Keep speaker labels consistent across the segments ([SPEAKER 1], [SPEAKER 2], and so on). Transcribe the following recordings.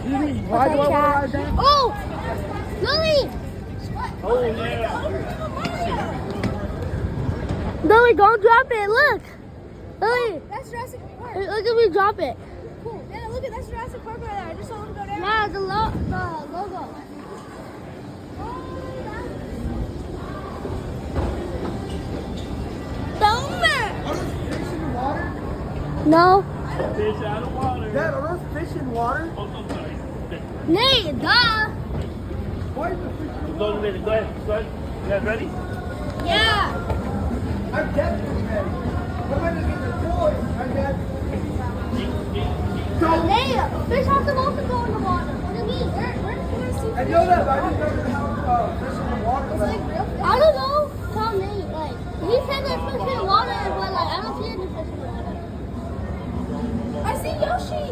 [SPEAKER 1] Why do I want to ride that?
[SPEAKER 2] Oh! Lily!
[SPEAKER 3] Oh, yeah.
[SPEAKER 2] Lily, don't drop it. Look. Lily,
[SPEAKER 4] That's Jurassic Park.
[SPEAKER 2] look at me drop it.
[SPEAKER 4] Cool. Yeah, look at that's Jurassic Park right there. I just saw him go down.
[SPEAKER 2] Yeah, the logo.
[SPEAKER 1] Are those fish in the water?
[SPEAKER 2] No.
[SPEAKER 3] Fish out of water.
[SPEAKER 1] Dad, are those fish in water?
[SPEAKER 3] Oh, I'm sorry.
[SPEAKER 2] Nate, duh.
[SPEAKER 1] Why is the fish in
[SPEAKER 3] Go
[SPEAKER 1] water?
[SPEAKER 3] ahead. Go ahead. You guys ready?
[SPEAKER 2] Yeah.
[SPEAKER 1] I'm definitely ready. I'm ready to get the toys. I'm dead.
[SPEAKER 2] Nate, fish have to also go in the water. What do you mean?
[SPEAKER 4] Where can I see?
[SPEAKER 1] I know that, but I just don't know how fish in the water.
[SPEAKER 4] It's like real fish.
[SPEAKER 2] I don't know. Tell Nate. Like, he said there's fish in the water, but like, I don't see any fish in the water.
[SPEAKER 4] I see Yoshi.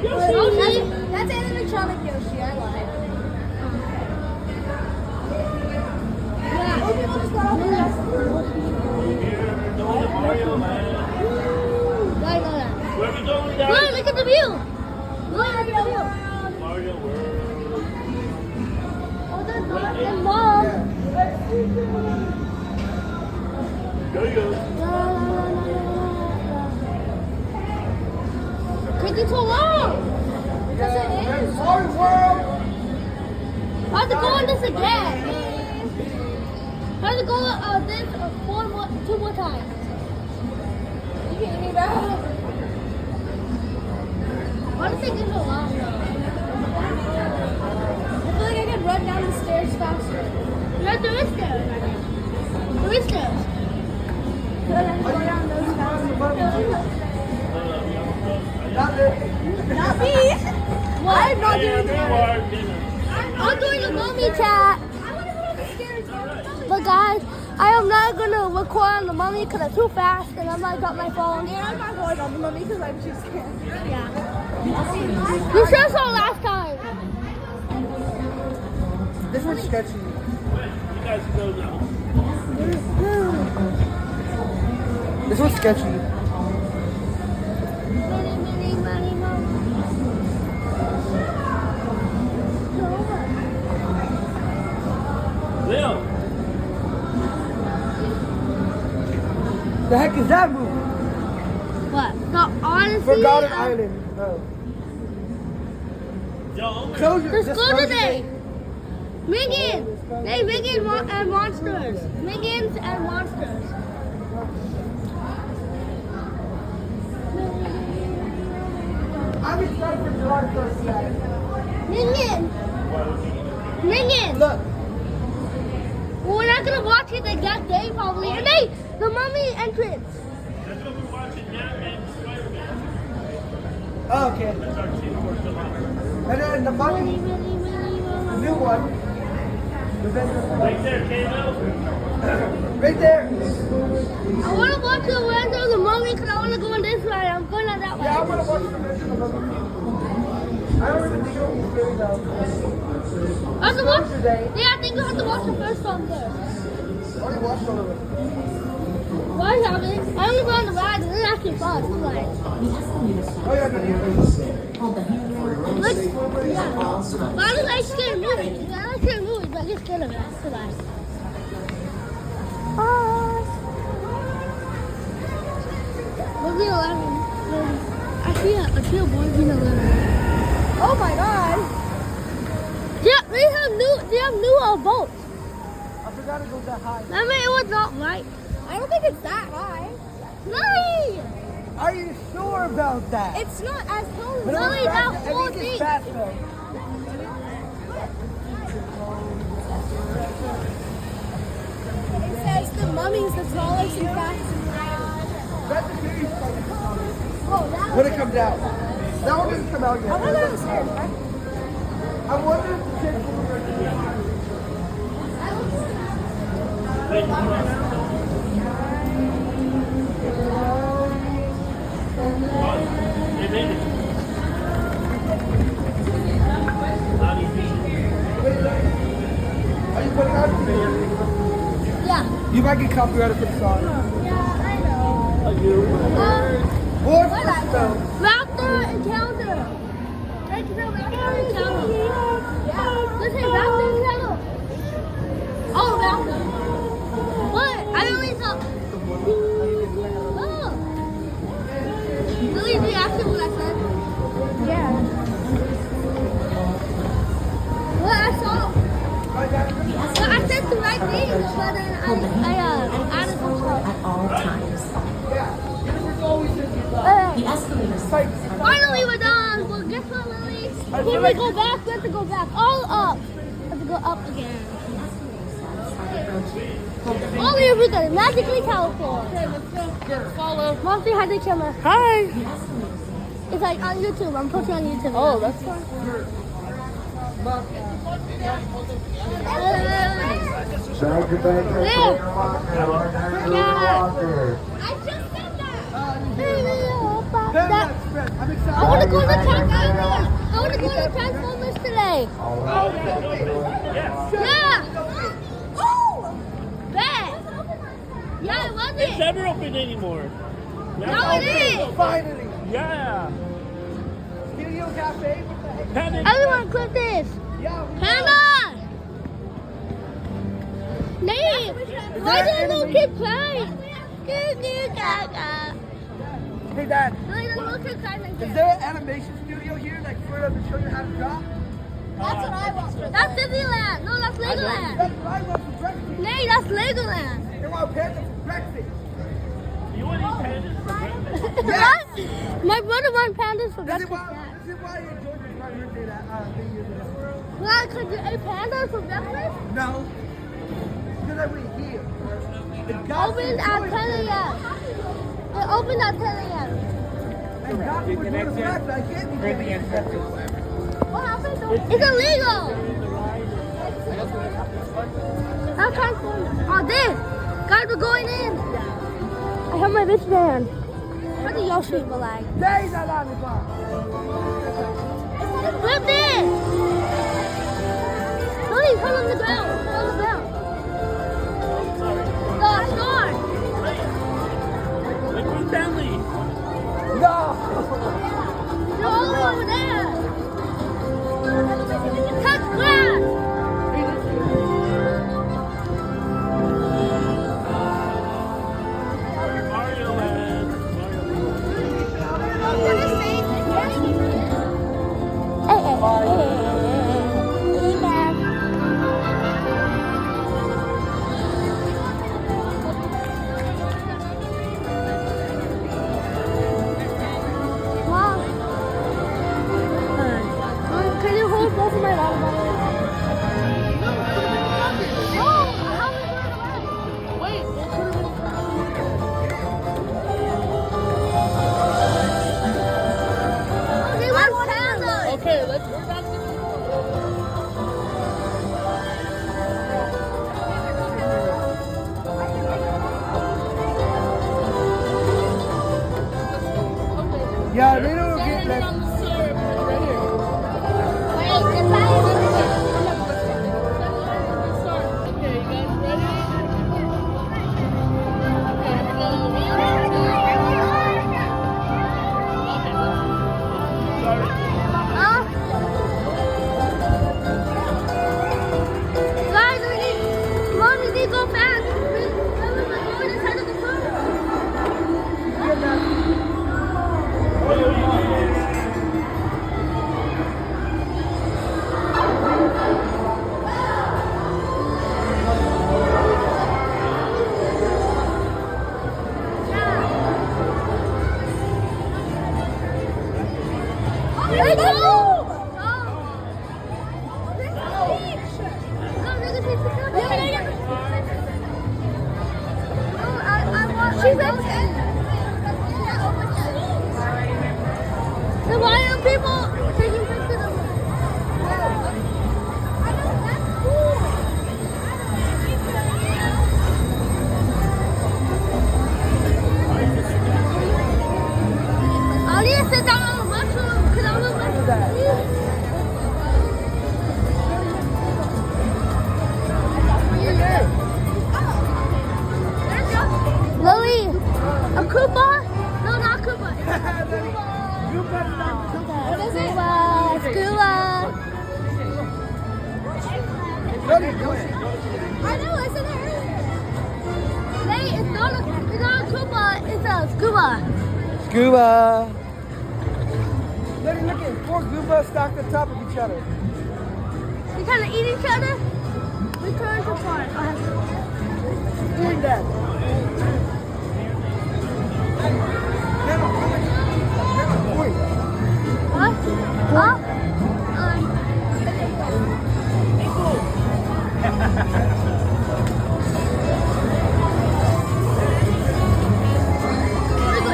[SPEAKER 2] Yoshi.
[SPEAKER 4] That's animatronic Yoshi. I lied.
[SPEAKER 2] Yeah.
[SPEAKER 4] Oh, people just got off the bus.
[SPEAKER 3] We're going to Mario Land.
[SPEAKER 2] I know that.
[SPEAKER 3] Where we going,
[SPEAKER 2] Look,
[SPEAKER 3] guys?
[SPEAKER 2] look at the view. Look at the view.
[SPEAKER 3] Mario World.
[SPEAKER 2] Oh, there's not and mom.
[SPEAKER 3] Go, go.
[SPEAKER 2] Taking so long.
[SPEAKER 4] Yes, it is.
[SPEAKER 1] Mario World!
[SPEAKER 2] I have to go on this again. I have to go this two more times.
[SPEAKER 4] You can't even know.
[SPEAKER 2] Why does it take so long?
[SPEAKER 4] I feel like I could run down the stairs faster.
[SPEAKER 2] Yeah, there is stairs. There is stairs.
[SPEAKER 4] But I go down those faster.
[SPEAKER 1] Not it.
[SPEAKER 4] Not me. I'm not doing that.
[SPEAKER 2] I'm doing a mommy chat.
[SPEAKER 4] I want to go upstairs.
[SPEAKER 2] But guys, I am not gonna record on the mommy because it's too fast and I might drop my phone.
[SPEAKER 4] And I'm not going on the mummy because I'm too scared.
[SPEAKER 2] Yeah. You sure saw last time.
[SPEAKER 1] This one's sketchy.
[SPEAKER 3] You guys go now.
[SPEAKER 1] This one's sketchy.
[SPEAKER 3] Leo.
[SPEAKER 1] The heck is that movie?
[SPEAKER 2] What? The Odyssey?
[SPEAKER 1] Forgotten Island. No.
[SPEAKER 3] Yo,
[SPEAKER 1] Closure.
[SPEAKER 2] Let's
[SPEAKER 1] Just
[SPEAKER 2] go
[SPEAKER 1] closure
[SPEAKER 2] today.
[SPEAKER 1] day.
[SPEAKER 2] Megan! Hey, Megan and Monsters. Megan's and Monsters.
[SPEAKER 1] I'm excited for July 1st, guys.
[SPEAKER 2] Megan! Megan!
[SPEAKER 1] Look.
[SPEAKER 2] Well, we're not gonna watch it the exact day probably. And hey, the mummy entrance.
[SPEAKER 3] that's what we're watching now and Spider-Man.
[SPEAKER 1] Oh, okay.
[SPEAKER 3] That's our 4th of July.
[SPEAKER 1] And then the mummy, the new one.
[SPEAKER 3] Right there, Kano.
[SPEAKER 1] Right there.
[SPEAKER 2] I wanna watch the Revenge of the Mummy because I wanna go on this ride. I'm going on that
[SPEAKER 1] Yeah, I
[SPEAKER 2] way.
[SPEAKER 1] want to watch the Revenge of the Mummy. I don't even think it'll be scary though.
[SPEAKER 2] I have to watch.
[SPEAKER 1] Closure day.
[SPEAKER 2] Yeah, I think you have to watch the first one first.
[SPEAKER 1] I already watched all of it.
[SPEAKER 2] Why haven't? I only go on the ride and it's actually fun. It's like,
[SPEAKER 1] Oh yeah, no, yeah.
[SPEAKER 2] look, yeah. But I don't like scary movies. I like scary movies, but I get scared of it. That's too much. We're being 11. I see a boy being 11.
[SPEAKER 4] Oh my god.
[SPEAKER 2] Yeah, they have new boats.
[SPEAKER 1] I forgot it goes that high.
[SPEAKER 2] I mean, it was not right.
[SPEAKER 4] I don't think it's that high.
[SPEAKER 2] Lily!
[SPEAKER 1] Are you sure about that?
[SPEAKER 4] It's not as tall as
[SPEAKER 1] But it was
[SPEAKER 2] Lily,
[SPEAKER 1] fast.
[SPEAKER 2] that
[SPEAKER 1] I
[SPEAKER 2] whole
[SPEAKER 1] think
[SPEAKER 2] thing.
[SPEAKER 1] it's fast though.
[SPEAKER 4] It says the mummy's the tallest and fastest.
[SPEAKER 1] That's the series
[SPEAKER 4] Oh, that
[SPEAKER 1] when it comes out. That one doesn't come out yet.
[SPEAKER 4] I wonder if it's there.
[SPEAKER 1] I wonder if the kids will
[SPEAKER 3] They made it.
[SPEAKER 1] Are you putting on?
[SPEAKER 2] Yeah.
[SPEAKER 1] You might get copyrighted for the song.
[SPEAKER 4] Yeah, I know.
[SPEAKER 1] What's the song?
[SPEAKER 2] Raptor Encounter. Let's go back to the channel. Let's head back to the channel. Oh, back to what? I only saw. Oh. Lily, do you actually what I said?
[SPEAKER 4] Yeah.
[SPEAKER 2] What I saw. Well, I said the right thing, but then I added some stuff.
[SPEAKER 5] At all times.
[SPEAKER 2] Okay.
[SPEAKER 5] The escalators are
[SPEAKER 2] Finally, we're done. Well, guess what, Lily? When we go back, we have to go back. All up. We have to go up again. All the way over there. Magically teleport. Okay, let's go. Follow. Mom, say hi to the camera. Hi. It's like on YouTube. I'm posting on YouTube. Oh, that's fine.
[SPEAKER 1] Thank you, thank you.
[SPEAKER 2] I just said that.
[SPEAKER 1] I'm excited.
[SPEAKER 2] I want to go to Transformers. I want to go to Transformers today. Yeah. Oh, bet. Yeah, I love
[SPEAKER 3] It's
[SPEAKER 2] it.
[SPEAKER 3] never open anymore.
[SPEAKER 2] Now it is.
[SPEAKER 1] Finally.
[SPEAKER 3] Yeah.
[SPEAKER 1] Studio Cafe. What the heck?
[SPEAKER 3] Panic.
[SPEAKER 2] Everyone, clip this.
[SPEAKER 1] Yeah.
[SPEAKER 2] Panda. Nate, why do the little kid crying?
[SPEAKER 1] Hey, Dad.
[SPEAKER 2] Really, the little kid crying like
[SPEAKER 1] Is
[SPEAKER 2] this.
[SPEAKER 1] there an animation studio here, like for them to show you how to draw?
[SPEAKER 2] That's what I want. That's Disneyland. No, that's Legoland.
[SPEAKER 1] That's what I want for breakfast.
[SPEAKER 2] Nate, that's Legoland.
[SPEAKER 1] They want panda for breakfast.
[SPEAKER 3] You want to eat pandas for breakfast?
[SPEAKER 1] Yes.
[SPEAKER 2] My brother wants pandas for
[SPEAKER 1] This is
[SPEAKER 2] breakfast.
[SPEAKER 1] why you enjoyed my birthday that thing years ago.
[SPEAKER 2] Why, could you eat pandas for breakfast?
[SPEAKER 1] No. Because I went here.
[SPEAKER 2] Opened at 10 a.m. It opened at 10 a.m.
[SPEAKER 1] And God was doing the breakfast. I can't be doing it.
[SPEAKER 2] What happened? It's illegal. I'm trying to. Oh, this. Guys, we're going in. I have my wristband. How do y'all shoot my leg?
[SPEAKER 1] Days I lollipop.
[SPEAKER 2] Flip this. Please, put on the ground. Put on the ground. The store.
[SPEAKER 3] Liquid Stanley.
[SPEAKER 1] No.
[SPEAKER 2] They're all over there. Touch grass.
[SPEAKER 3] Mario Land.
[SPEAKER 2] Can you hold both of my water bottles? Wait, they want pandas.
[SPEAKER 3] Okay, let's go back to
[SPEAKER 1] Yeah, they don't get that.
[SPEAKER 2] So why are people taking pictures of me? That's cool. I need to sit down on the mushroom because I'm a mushroom. Lily, a Koopa? No, not Koopa. What is it?
[SPEAKER 1] Yoshi, Yoshi.
[SPEAKER 2] I know, I said that earlier. Hey, it's not a scuba, it's a scuba.
[SPEAKER 1] Scuba. Look at 4 Goombas stacked on top of each other.
[SPEAKER 2] They kind of eat each other. Return to park.
[SPEAKER 1] Doing that. Wait.
[SPEAKER 2] What? Huh?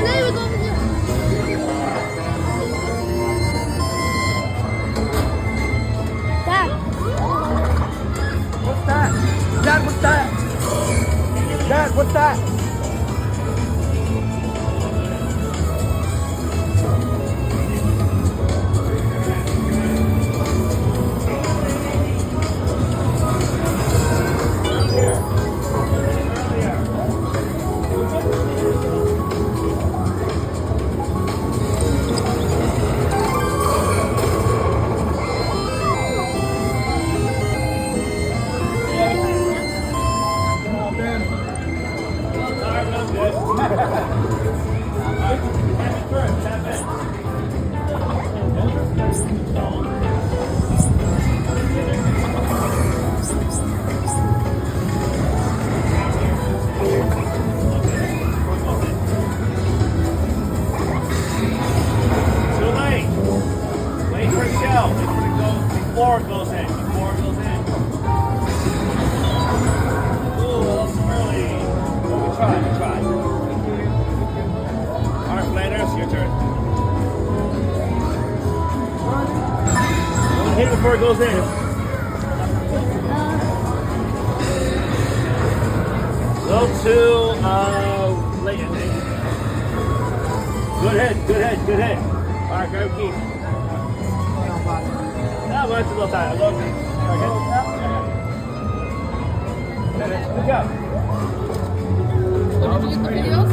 [SPEAKER 2] There we go over here. Dad.
[SPEAKER 1] What's that? Dad, what's that? Dad, what's that?
[SPEAKER 3] Too late. Wait for it shell. Wait for it to go before it goes in. Before it goes in. Ooh, a little early. We try. All right, Flanders, your turn. Don't hit it before it goes in. Go to late ending. Good hit. All right, grab key. That was a little tight. Look. Good job.
[SPEAKER 4] Did you get the videos?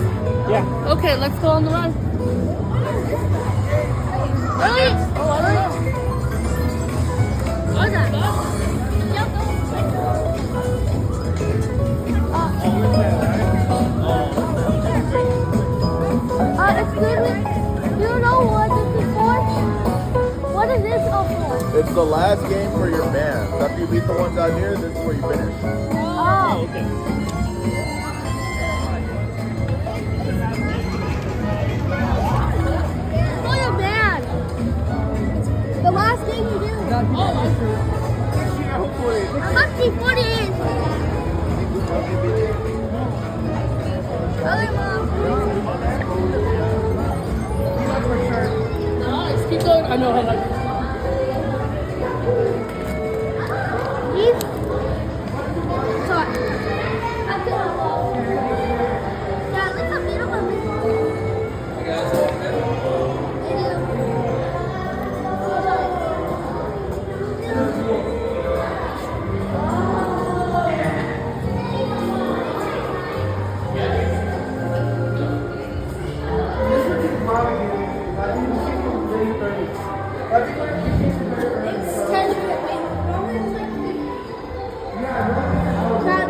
[SPEAKER 3] Yeah.
[SPEAKER 4] Okay, let's go on the run.
[SPEAKER 2] Really?
[SPEAKER 4] Oh, I don't know.
[SPEAKER 2] What's that? Excuse me, do you know what this is for? What is this all for?
[SPEAKER 6] It's the last game for your band. So after you beat the ones out here, this is where you finish.
[SPEAKER 2] Oh.
[SPEAKER 3] Okay.
[SPEAKER 2] For your band. The last thing you do. I must be 48. Okay, Mom.
[SPEAKER 4] Nice. Keep going. I know how that.
[SPEAKER 2] Please? Sorry. Yeah, look how beautiful this is.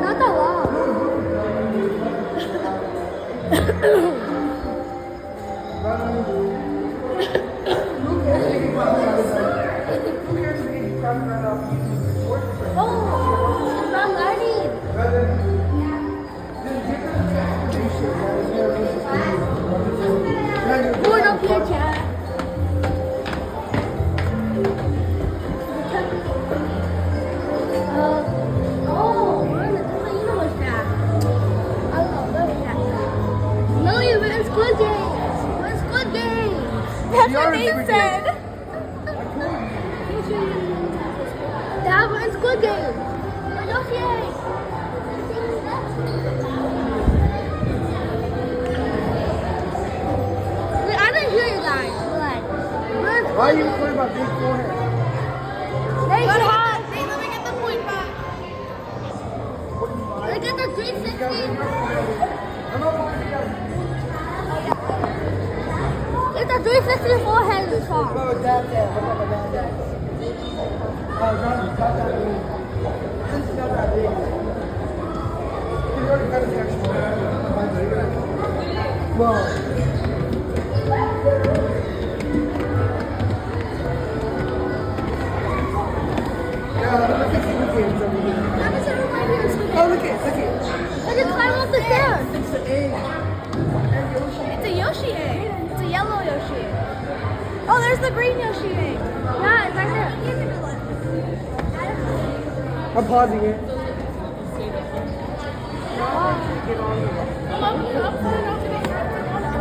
[SPEAKER 2] Not that long. Oh, it's not learning. Going up here, Chad. Oh, we're in the Universe Chat. I love that. Millie, we're in Squid Games. We're in Squid Games. That's what they said. Dad, we're in Squid Games. We're Yoshi. Wait, I didn't hear you guys. We're in
[SPEAKER 1] Why are you worried about big forehead?
[SPEAKER 2] They let me get the point back. Look at the 360. It's a 360 forehead song.
[SPEAKER 1] Look at that there. Look at that there. Oh, Johnny, cut that. It's not that big. You already got the actual. Well. Yeah, look at the kids over here.
[SPEAKER 2] How does everybody here sleep?
[SPEAKER 1] Oh, look at.
[SPEAKER 2] I can climb up the stairs.
[SPEAKER 1] It's the egg.
[SPEAKER 4] It's a Yoshi egg. It's a yellow Yoshi egg. Oh, there's the green Yoshi egg.
[SPEAKER 2] Yeah, it's right there.
[SPEAKER 1] I'm pausing it.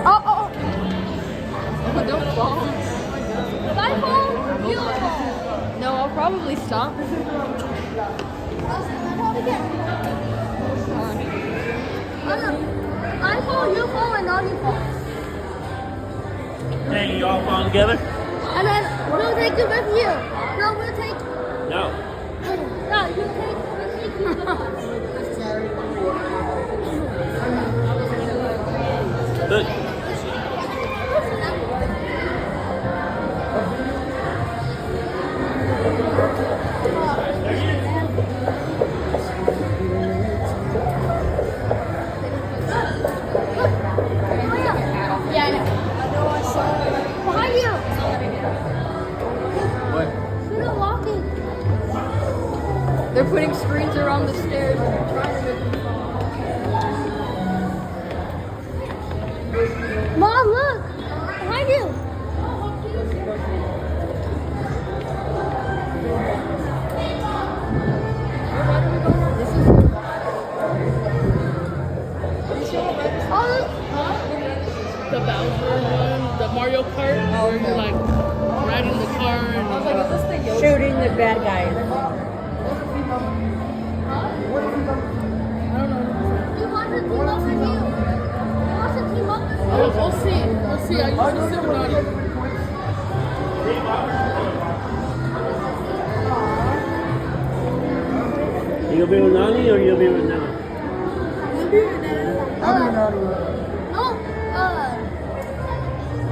[SPEAKER 2] Oh.
[SPEAKER 5] Oh, don't fall.
[SPEAKER 2] If I fall, you fall.
[SPEAKER 5] No, I'll probably stop.
[SPEAKER 2] I fall, you fall, and Nani falls.
[SPEAKER 3] Dang, you all fall together?
[SPEAKER 2] And then we'll take it with you. No, we'll take.
[SPEAKER 3] No.
[SPEAKER 2] No, you take. We'll take.
[SPEAKER 3] Look.
[SPEAKER 2] Yeah, I know. Behind you.
[SPEAKER 6] What?
[SPEAKER 2] We're not walking.
[SPEAKER 5] They're putting screens around the stairs and they're trying to make them fall.
[SPEAKER 2] Mom, look. Behind you. Oh,
[SPEAKER 7] The Bowser one, the Mario Kart, where you're like riding the car and
[SPEAKER 5] Shooting the bad guys.
[SPEAKER 2] he wants to team up with you. He wants to team up with you.
[SPEAKER 7] we'll see. We'll see. I usually sit with Nani.
[SPEAKER 3] You'll be with Nani or you'll be with Nana?
[SPEAKER 1] I'll be naughty.
[SPEAKER 2] No,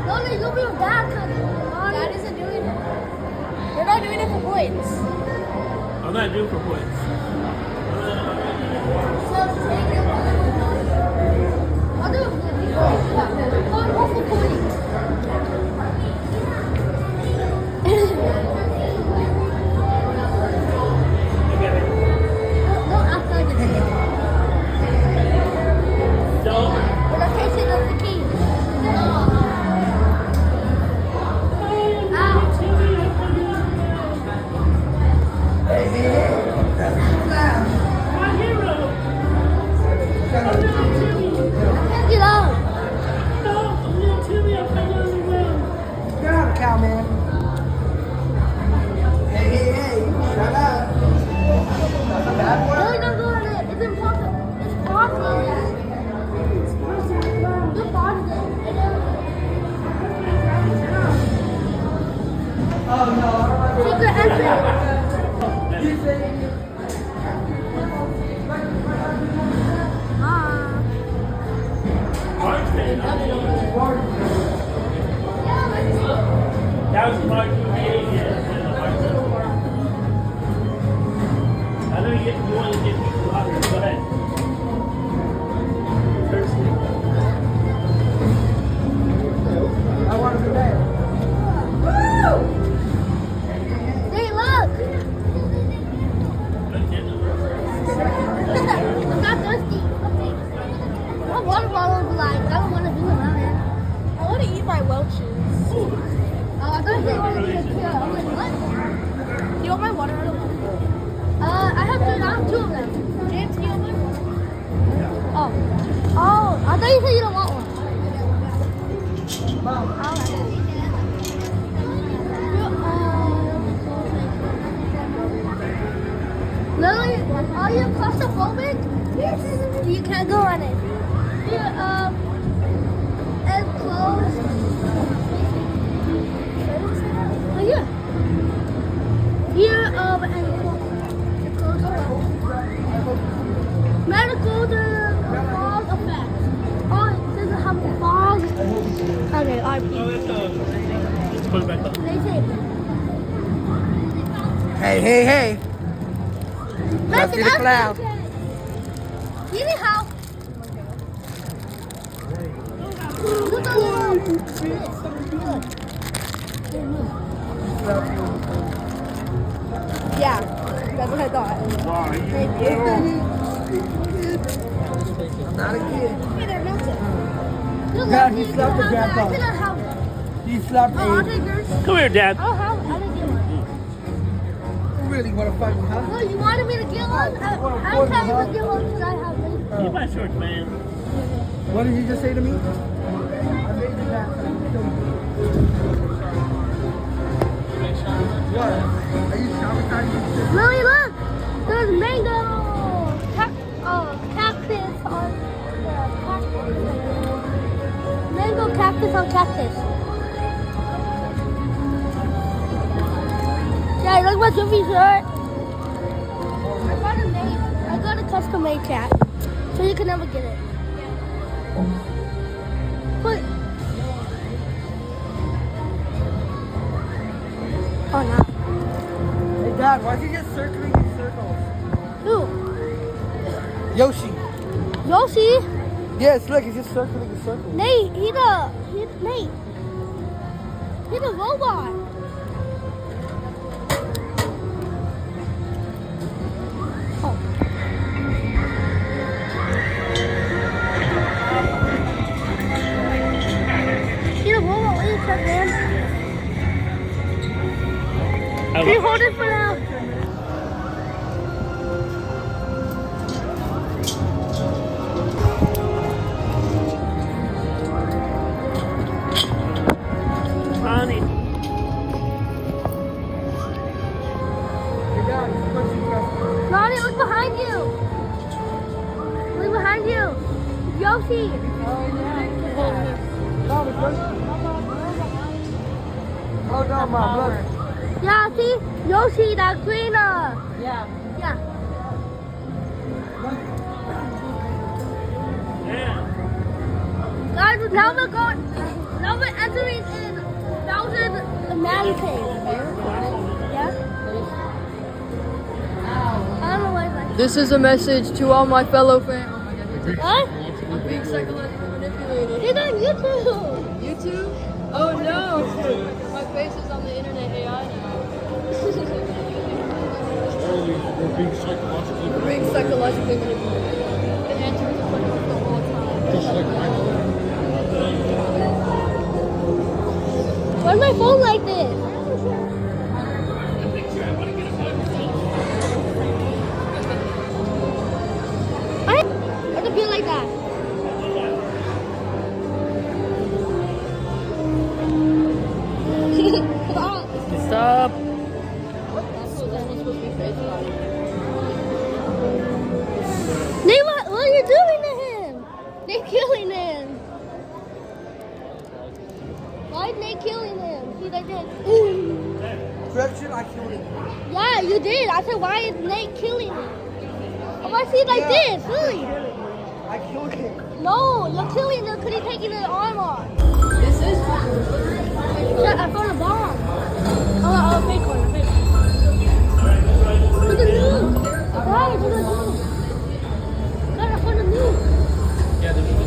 [SPEAKER 2] Lily, you'll be with Dad, cause Dad isn't doing it.
[SPEAKER 4] We're not doing it for points.
[SPEAKER 3] I'm not due for points.
[SPEAKER 2] I'll do it for you. Oh, go for points. Don't act like it's you.
[SPEAKER 3] So,
[SPEAKER 2] We're not chasing up the key. Ow. Get out.
[SPEAKER 1] Get out, cowman. Hey, shut up. That's a bad word.
[SPEAKER 2] Lily, don't go on it. It's impossible. It's possible. You're positive.
[SPEAKER 1] Oh, no, I don't like
[SPEAKER 2] Secret exit.
[SPEAKER 1] you say.
[SPEAKER 2] Ah.
[SPEAKER 3] that was Mark 288. I know you want to get people out here. Go ahead.
[SPEAKER 1] I want to be there.
[SPEAKER 2] Hey, look. I'm not thirsty. My water bottle is like, I don't want to do it now, man.
[SPEAKER 4] I want to eat my Welch's.
[SPEAKER 2] Oh, I thought you were going to get killed. I was like, what?
[SPEAKER 4] Do you want my water?
[SPEAKER 2] I have two of them.
[SPEAKER 4] James, do you want one?
[SPEAKER 2] Oh, I thought you said you don't want one. Lily, are you claustrophobic? Yes. You can't go on it. Here, and close. Oh, yeah. Here, and close. Medical, the fog effect. Oh, it doesn't have the fog. Okay, RP.
[SPEAKER 3] Let's put it back up.
[SPEAKER 2] They say.
[SPEAKER 1] Hey.
[SPEAKER 2] Krusty the Clown. Anyhow. Look at
[SPEAKER 4] Yeah, that's what I thought.
[SPEAKER 3] Wow, you
[SPEAKER 1] Not a kid.
[SPEAKER 2] Hey, they're melted.
[SPEAKER 1] God, he slapped the grandpa.
[SPEAKER 2] I cannot have one.
[SPEAKER 1] He slapped
[SPEAKER 2] Oh, I'll
[SPEAKER 1] Abe.
[SPEAKER 2] take yours.
[SPEAKER 3] Come here, Dad.
[SPEAKER 2] I don't have. I didn't get one.
[SPEAKER 1] You really want to fight me, huh?
[SPEAKER 2] No, you wanted me to get one. I can't even get one because I have many.
[SPEAKER 3] Get my shorts, man.
[SPEAKER 1] What did you just say to me? I made you laugh. What? Are you sabotaging me?
[SPEAKER 2] Lily, look. There's mango. Cactus on the cactus. Mango cactus on cactus. Yeah, look at my Jiffy shirt. I got a custom made cat, so you can never get it. But oh no.
[SPEAKER 1] Hey, Dad, why is he just circling in circles?
[SPEAKER 2] Who?
[SPEAKER 1] Yoshi.
[SPEAKER 2] Yoshi?
[SPEAKER 1] Yes, look, he's just circling in circles.
[SPEAKER 2] Nate, He's a robot. Oh. He's a robot. Wait a second, man. Can you hold it for now?
[SPEAKER 3] Honey.
[SPEAKER 1] Hey, Dad, he's punching Krusty.
[SPEAKER 2] Lonnie, look behind you. Look behind you. Yoshi.
[SPEAKER 1] Mom, it's Krusty. Oh, no, Mom, look.
[SPEAKER 2] Yeah, see? Yoshi, that green,
[SPEAKER 5] Yeah.
[SPEAKER 2] yeah.
[SPEAKER 3] Yeah.
[SPEAKER 2] Guys, now we're entering in Bowser's Mansion. Yeah? I don't know why it's like
[SPEAKER 5] This is a message to all my fellow fans.
[SPEAKER 2] What?
[SPEAKER 5] I'm being psychologically manipulated.
[SPEAKER 2] It's on YouTube.
[SPEAKER 5] YouTube? Oh no! My face is on the internet AI now. We're being psychologically manipulated. The answer is fucking the whole time.
[SPEAKER 2] Why is my phone like this? I to be like that.
[SPEAKER 3] Stop.
[SPEAKER 5] That's what this was supposed to be face on.
[SPEAKER 2] Nate, what are you doing to him? Nate killing him. Why is Nate killing him? He's like this.
[SPEAKER 1] Correction, I killed him.
[SPEAKER 2] Yeah, you did. I said, why is Nate killing him? Oh, I see it like this. Really?
[SPEAKER 1] I killed him.
[SPEAKER 2] No, you're killing him because he's taking his arm off.
[SPEAKER 5] This is
[SPEAKER 2] Yeah, I found a bomb. Oh, fake one, fake one. Look at the news. Guys, look at the news. Guys, I found a news.
[SPEAKER 5] Yeah, this is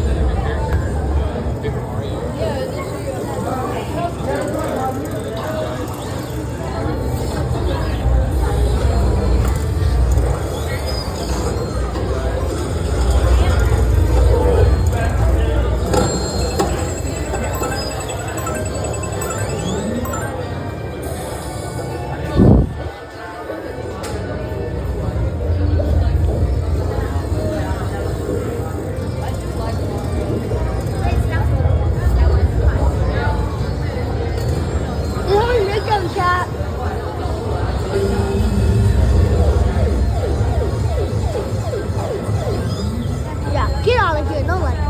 [SPEAKER 2] Yeah, get out of here. Don't like it.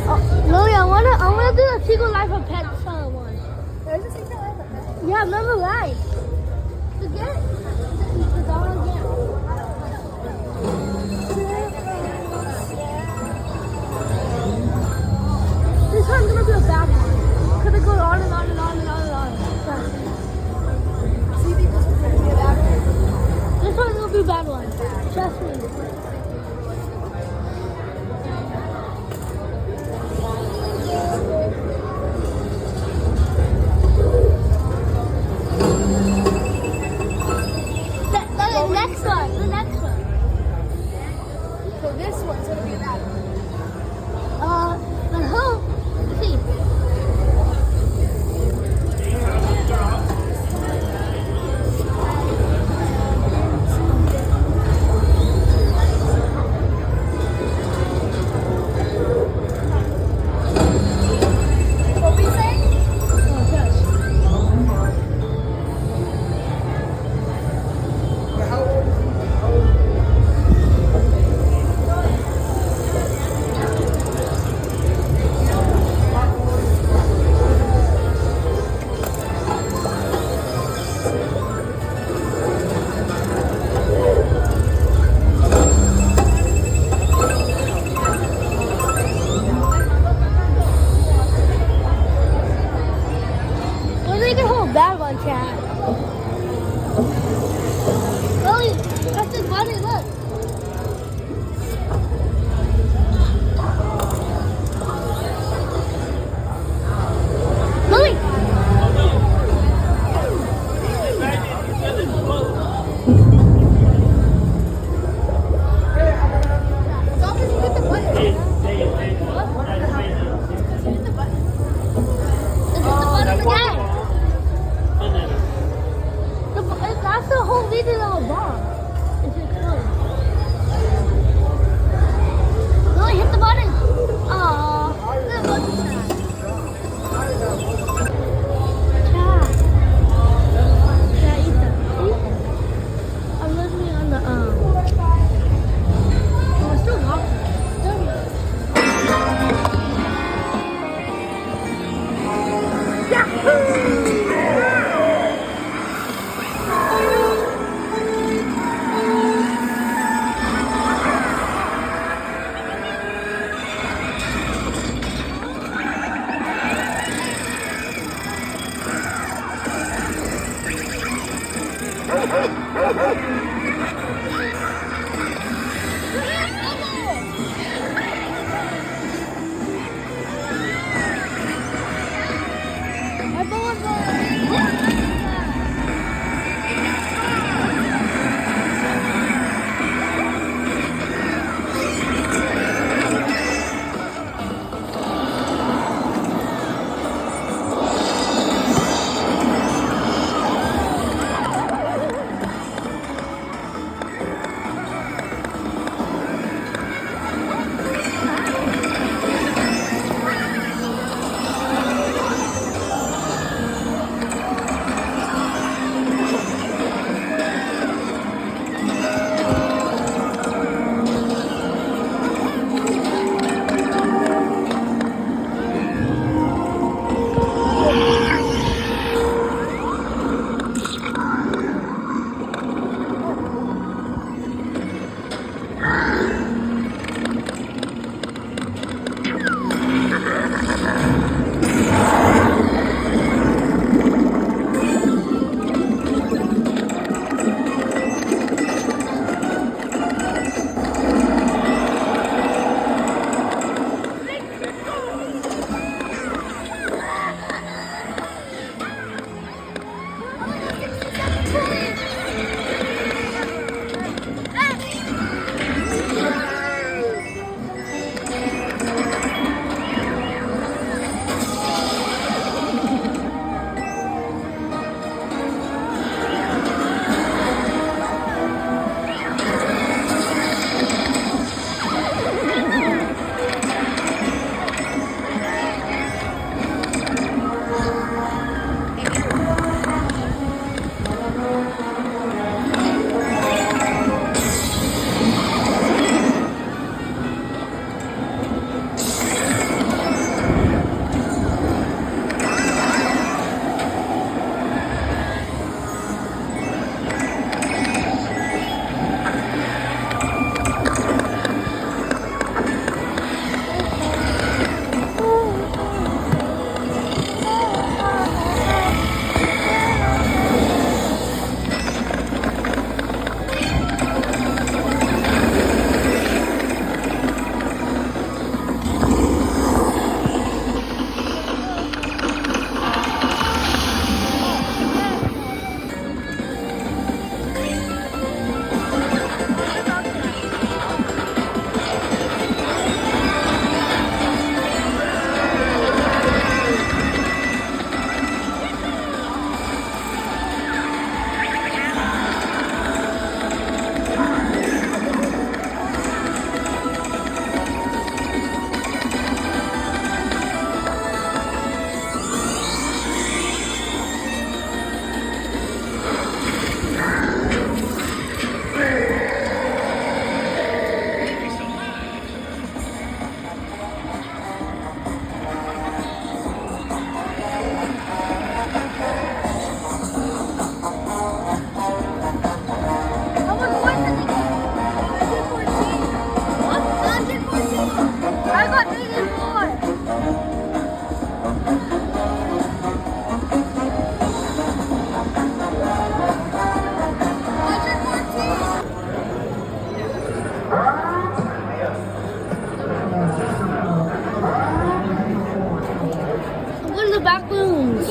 [SPEAKER 2] Oh, Lily, I wanna do a Secret Life of Pets one.
[SPEAKER 4] There's a Secret Life of Pets.
[SPEAKER 2] Yeah, remember life. Forget the dog again. This one's gonna be a bad one. Cause it goes on and on and on and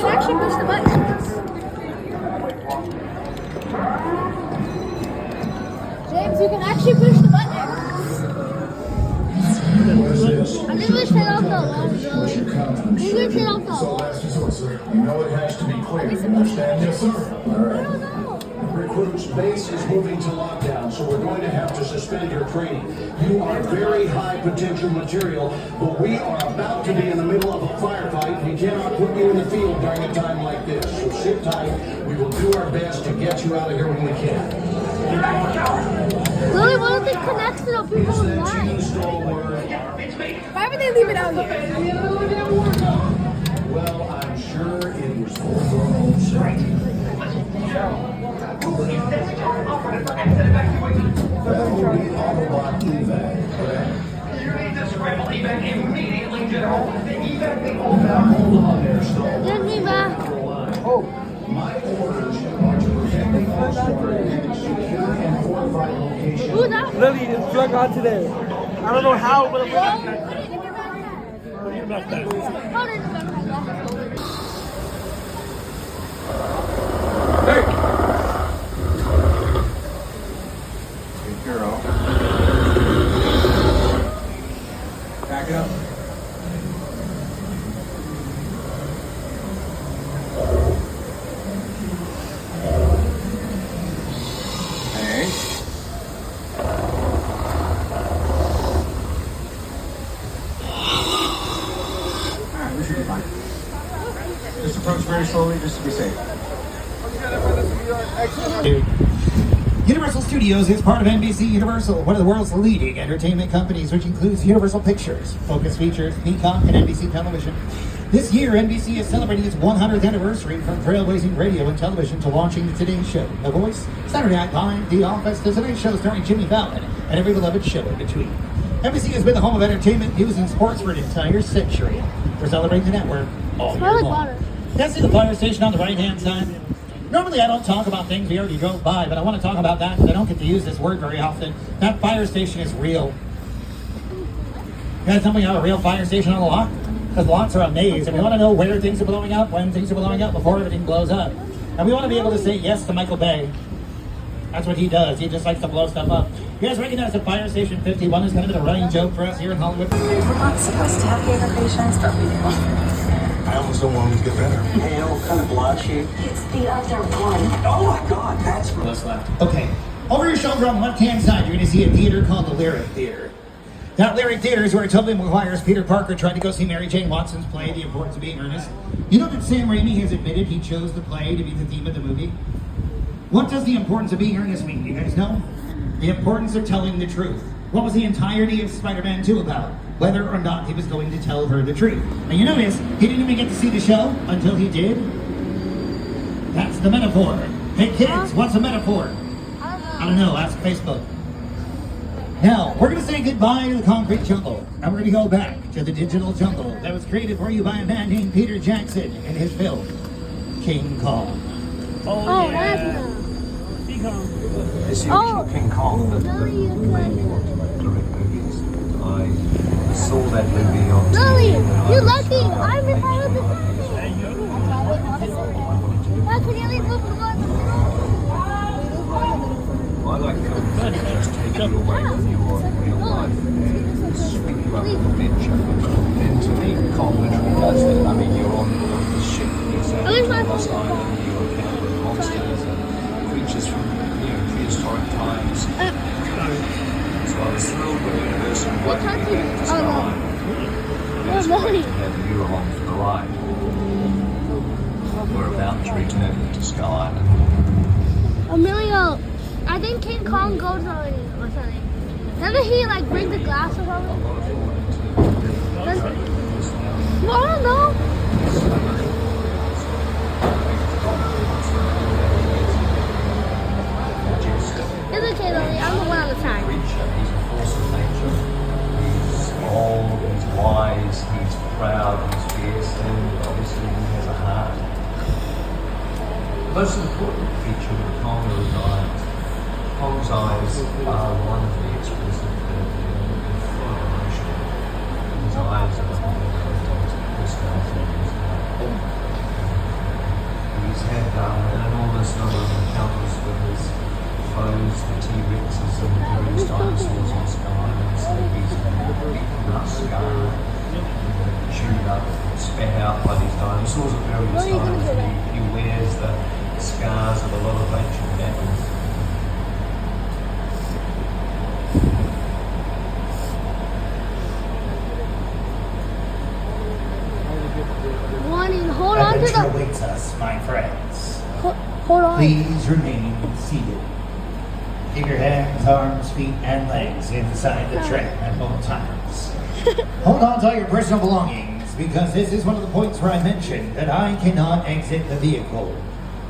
[SPEAKER 2] can actually push the buttons. James, you can actually push the buttons. I think we set off the alarm, really. We can set off the alarm.
[SPEAKER 8] You know it has to be clear. Understand? Yes, sir. All
[SPEAKER 2] I
[SPEAKER 8] right.
[SPEAKER 2] don't know.
[SPEAKER 8] Recruits, base is moving to lockdown, so we're going to have to suspend your training. You are very high potential material, but we are about to be in the middle of a firefight. We cannot put you in the field during a time like this. So sit tight. We will do our best to get you out of here when we can.
[SPEAKER 2] Lily, what if it connects to the people's lives?
[SPEAKER 4] Why would they leave it out here?
[SPEAKER 8] Well, I'm sure it was for your own safety. That will be Autobot evac, correct?
[SPEAKER 9] You need to scramble evac immediately, General. The evac will hold
[SPEAKER 8] Now hold on there, Star.
[SPEAKER 2] Get me back.
[SPEAKER 8] My orders are to protect the All-Star in its secure and fortified location.
[SPEAKER 2] Ooh, that
[SPEAKER 1] Lily, it's drug on today. I don't know how, but
[SPEAKER 2] Put it in your backpack.
[SPEAKER 3] Put your backpack.
[SPEAKER 2] Put it in your backpack.
[SPEAKER 8] Hero. Back up. Hey. Alright, we should be fine. Just approach very slowly, just to be safe.
[SPEAKER 10] Universal Studios is part of NBC Universal, one of the world's leading entertainment companies, which includes Universal Pictures, Focus Features, Peacock, and NBC Television. This year, NBC is celebrating its 100th anniversary from trailblazing radio and television to launching The Today Show, The Voice, Saturday Night Live, The Office, The Today Show starring Jimmy Fallon, and every beloved show in between. NBC has been the home of entertainment, news, and sports for an entire century. We're celebrating the network all year
[SPEAKER 2] Smell like
[SPEAKER 10] long.
[SPEAKER 2] water.
[SPEAKER 10] You guys see the fire station on the right-hand side? Normally I don't talk about things we already drove by, but I want to talk about that because I don't get to use this word very often. That fire station is real. You guys know we have a real fire station on the lot? Because lots are a maze, and we want to know where things are blowing up, when things are blowing up, before everything blows up. And we want to be able to say yes to Michael Bay. That's what he does. He just likes to blow stuff up. You guys recognize that Fire Station 51 is kind of a running joke for us here in Hollywood?
[SPEAKER 11] We're not supposed to have favorite patients, but we do.
[SPEAKER 8] I almost don't want him to get better.
[SPEAKER 11] Pale, kind of blotchy. It's the other one. Oh my God, that's
[SPEAKER 10] What's left? Okay. Over your shoulder on the left-hand side, you're going to see a theater called the Lyric Theater. That Lyric Theater is where Tobey Maguire's Peter Parker tried to go see Mary Jane Watson's play, The Importance of Being Earnest. You know that Sam Raimi has admitted he chose the play to be the theme of the movie? What does the importance of being earnest mean? You guys know? The importance of telling the truth. What was the entirety of Spider-Man 2 about? Whether or not he was going to tell her the truth. And you notice, he didn't even get to see the show until he did. That's the metaphor. Hey kids, what's a metaphor? I don't know, ask Facebook. Now, we're going to say goodbye to the concrete jungle, and we're going to go back to the digital jungle that was created for you by a man named Peter Jackson in his film, King Kong.
[SPEAKER 2] Oh, that's nice.
[SPEAKER 11] It's
[SPEAKER 2] Oh.
[SPEAKER 11] King Kong.
[SPEAKER 2] Lily, you could.
[SPEAKER 11] Direct movies. I saw that movie on
[SPEAKER 2] Lily,
[SPEAKER 11] TV.
[SPEAKER 2] you're lucky. I'm in front of the Why could you leave the
[SPEAKER 11] I like films that just take you away from your real life and sweep you up an adventure. And to me, Kong literally does that. I mean, you're on the ship, you're
[SPEAKER 2] least my
[SPEAKER 11] Lost
[SPEAKER 2] phone.
[SPEAKER 11] Island, you're encountering monsters and creatures from prehistoric times. So I was thrilled when Universal invited me back to Starlight. It was great to have you along for the ride. We're about to return to Skull Island.
[SPEAKER 2] Emilio, I think King Kong goes already or something. Doesn't he like break the glass or something? Well, I don't know. It's okay, Lily. I'm the one on the time.
[SPEAKER 11] He's a force of nature. He's old, he's wise, he's proud, he's fierce, and obviously he has a heart. The most important feature of Kong are his eyes. Kong's eyes are wonderfully expressive and full of emotion. His eyes are the most personality of his life. spat out by these dinosaurs at various times. And he wears the scars of a lot of ancient battles.
[SPEAKER 2] Hold on to
[SPEAKER 10] Adventure
[SPEAKER 2] the.
[SPEAKER 10] awaits us, my friends.
[SPEAKER 2] Hold on.
[SPEAKER 10] Please remain seated. Keep your hands, arms, feet, and legs inside the tram at all times. Hold on to all your personal belongings, because this is one of the points where I mentioned that I cannot exit the vehicle.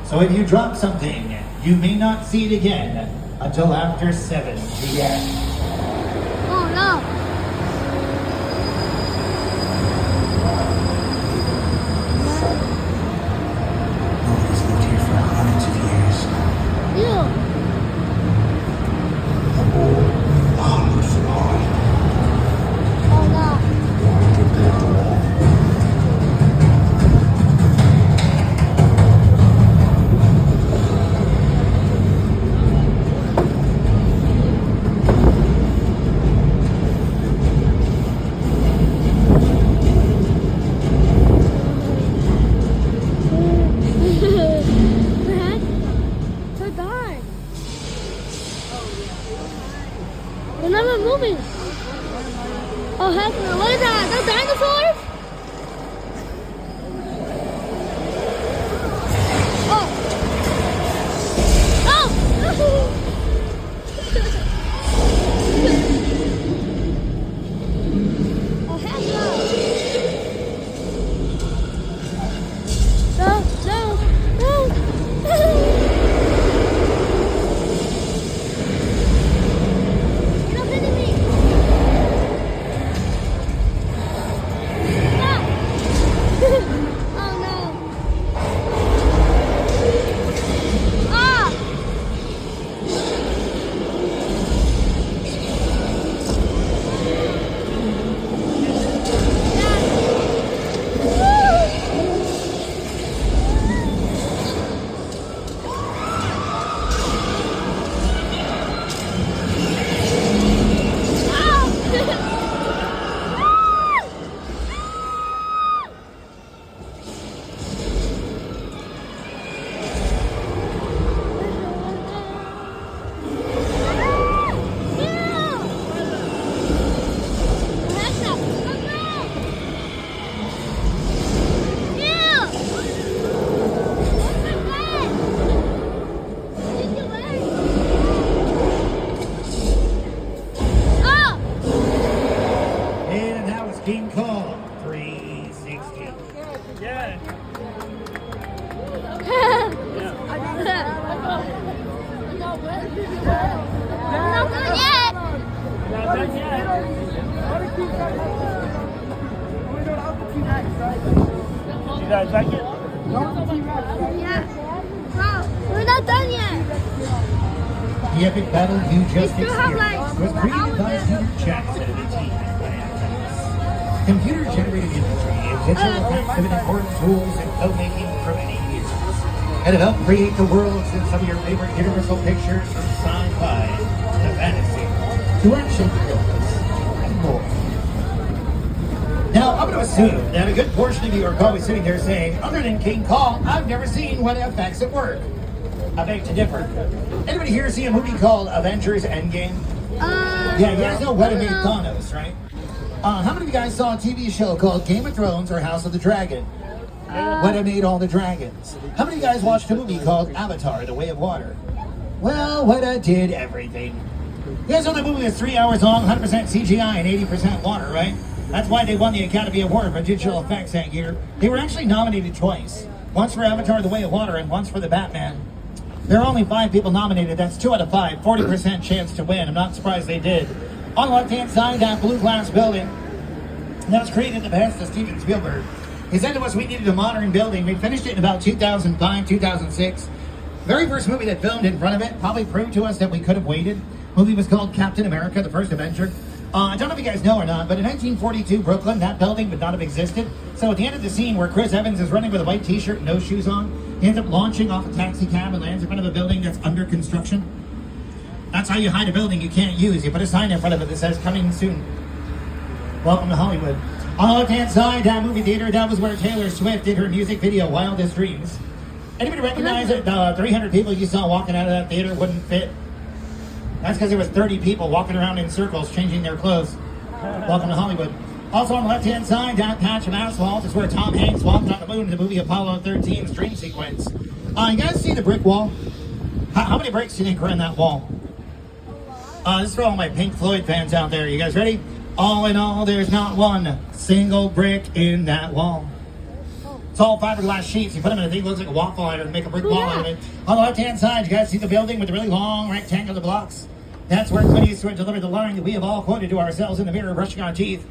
[SPEAKER 10] So if you drop something, you may not see it again until after 7 p.m.
[SPEAKER 2] Oh no.
[SPEAKER 10] Nobody's lived here for hundreds of years.
[SPEAKER 2] Ew.
[SPEAKER 10] Hundreds of high.
[SPEAKER 2] Oh no. So dark. They're never moving. Oh heck no. What is that? Those dinosaurs? Oh. Oh! Oh heck no. You're not hitting me. Oh no. Ah!
[SPEAKER 10] And that was King Kong 360.
[SPEAKER 3] Yeah.
[SPEAKER 2] Not done yet.
[SPEAKER 3] Not done yet. You guys like it?
[SPEAKER 2] Yeah. No, we're not done yet.
[SPEAKER 10] The epic battle you just
[SPEAKER 2] We still have,
[SPEAKER 10] experienced
[SPEAKER 2] like,
[SPEAKER 10] was created by
[SPEAKER 2] hours.
[SPEAKER 10] Peter Jackson and the team at Niantic. Computer-generated imagery is digital effects have been important tools in filmmaking for many years, and have helped create the worlds in some of your favorite Universal Pictures, from sci-fi to fantasy to action films and more. Now, I'm going to assume that a good portion of you are probably sitting there saying, other than King Kong, I've never seen what effects at work. I beg to differ. Anybody here see a movie called Avengers Endgame? Yeah, you guys know Weta made Thanos, right? How many of you guys saw a TV show called Game of Thrones or House of the Dragon? Weta made all the dragons. How many of you guys watched a movie called Avatar, The Way of Water? Well, Weta did everything. You guys know that movie was 3 hours long, 100% CGI and 80% water, right? That's why they won the Academy Award for digital effects that year. They were actually nominated twice. Once for Avatar, The Way of Water, and once for The Batman. There are only 5 people nominated. That's 2 out of 5. 40% chance to win. I'm not surprised they did. On the left-hand side, that blue glass building. That was created at the behest of Steven Spielberg. He said to us we needed a modern building. We finished it in about 2005, 2006. Very first movie that filmed in front of it probably proved to us that we could have waited. The movie was called Captain America, the First Avenger. I don't know if you guys know or not, but in 1942 Brooklyn, that building would not have existed. So at the end of the scene where Chris Evans is running with a white t-shirt and no shoes on, he ends up launching off a taxi cab and lands in front of a building that's under construction. That's how you hide a building you can't use. You put a sign in front of it that says, coming soon. Welcome to Hollywood. On the left-hand side, that movie theater, that was where Taylor Swift did her music video, Wildest Dreams. Anybody recognize that the 300 people you saw walking out of that theater wouldn't fit? That's because there was 30 people walking around in circles, changing their clothes. Welcome to Hollywood. Also on the left-hand side, that patch of asphalt is where Tom Hanks walked on the moon in the movie Apollo 13's dream sequence. You guys see the brick wall? How many bricks do you think are in that wall? This is for all my Pink Floyd fans out there. You guys ready? All in all, there's not one single brick in that wall. It's all fiberglass sheets. You put them in a thing that looks like a waffle iron and make a brick wall out of it. On the left-hand side, you guys see the building with the really long rectangular blocks? That's where Clint Eastwood delivered the line that we have all quoted to ourselves in the mirror, brushing our teeth.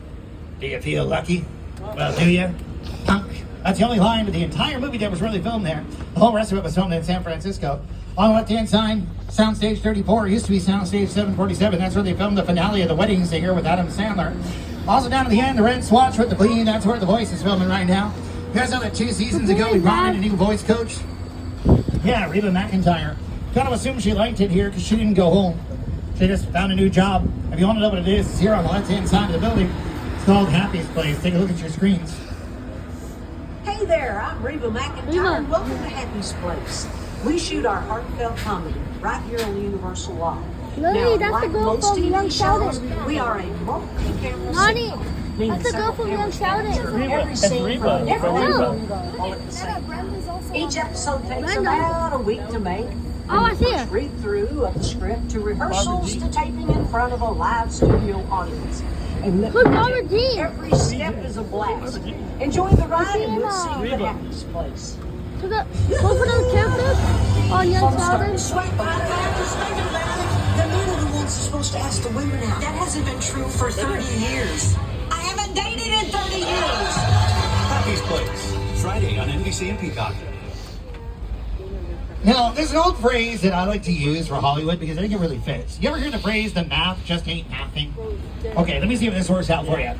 [SPEAKER 10] Do you feel lucky? Well, do you? Punk. That's the only line of the entire movie that was really filmed there. The whole rest of it was filmed in San Francisco. On the left-hand side, Soundstage 34. It used to be Soundstage 747. That's where they filmed the finale of The Wedding Singer with Adam Sandler. Also down at the end, the Red Swatch with the Bleed. That's where The Voice is filming right now. You guys know that 2 seasons ago we brought in a new voice coach? Yeah, Reba McEntire. Kind of assumed she liked it here because she didn't go home. She just found a new job. If you want to know what it is, it's here on the left-hand side of the building. It's called Happy's Place. Take a look at your screens.
[SPEAKER 12] Hey there, I'm Reba McEntire, and welcome to Happy's Place. We shoot our heartfelt comedy right here on the Universal Lot.
[SPEAKER 2] Lily,
[SPEAKER 12] now,
[SPEAKER 2] that's
[SPEAKER 12] like
[SPEAKER 2] the girl
[SPEAKER 12] most
[SPEAKER 2] from Young
[SPEAKER 12] TV shows,
[SPEAKER 2] Sheldon.
[SPEAKER 12] we are a multi-camera
[SPEAKER 2] Honey,
[SPEAKER 12] sitcom, meaning
[SPEAKER 2] that's the girl from Young
[SPEAKER 12] several
[SPEAKER 2] Sheldon.
[SPEAKER 12] cameras every scene from every
[SPEAKER 2] Reba.
[SPEAKER 12] angle, all at the same time. Each episode takes about a week to make.
[SPEAKER 2] Oh, I see
[SPEAKER 12] From the
[SPEAKER 2] it.
[SPEAKER 12] first read-through of the script to rehearsals to taping in front of a live studio audience. And let me tell you, every step is a blast. Enjoy the ride, and we'll see you at Happy's Place.
[SPEAKER 2] So the, go for those characters on Young Sheldon.
[SPEAKER 12] Sweat by the actors thinking about it. The men are the ones supposed to ask the women out. That hasn't been true for 30 years. I haven't dated in 30 years.
[SPEAKER 13] Happy's Place, Friday on NBC and Peacock.
[SPEAKER 10] Now, there's an old phrase that I like to use for Hollywood because I think it really fits. You ever hear the phrase, the math just ain't mathing? Okay, let me see if this works out for you.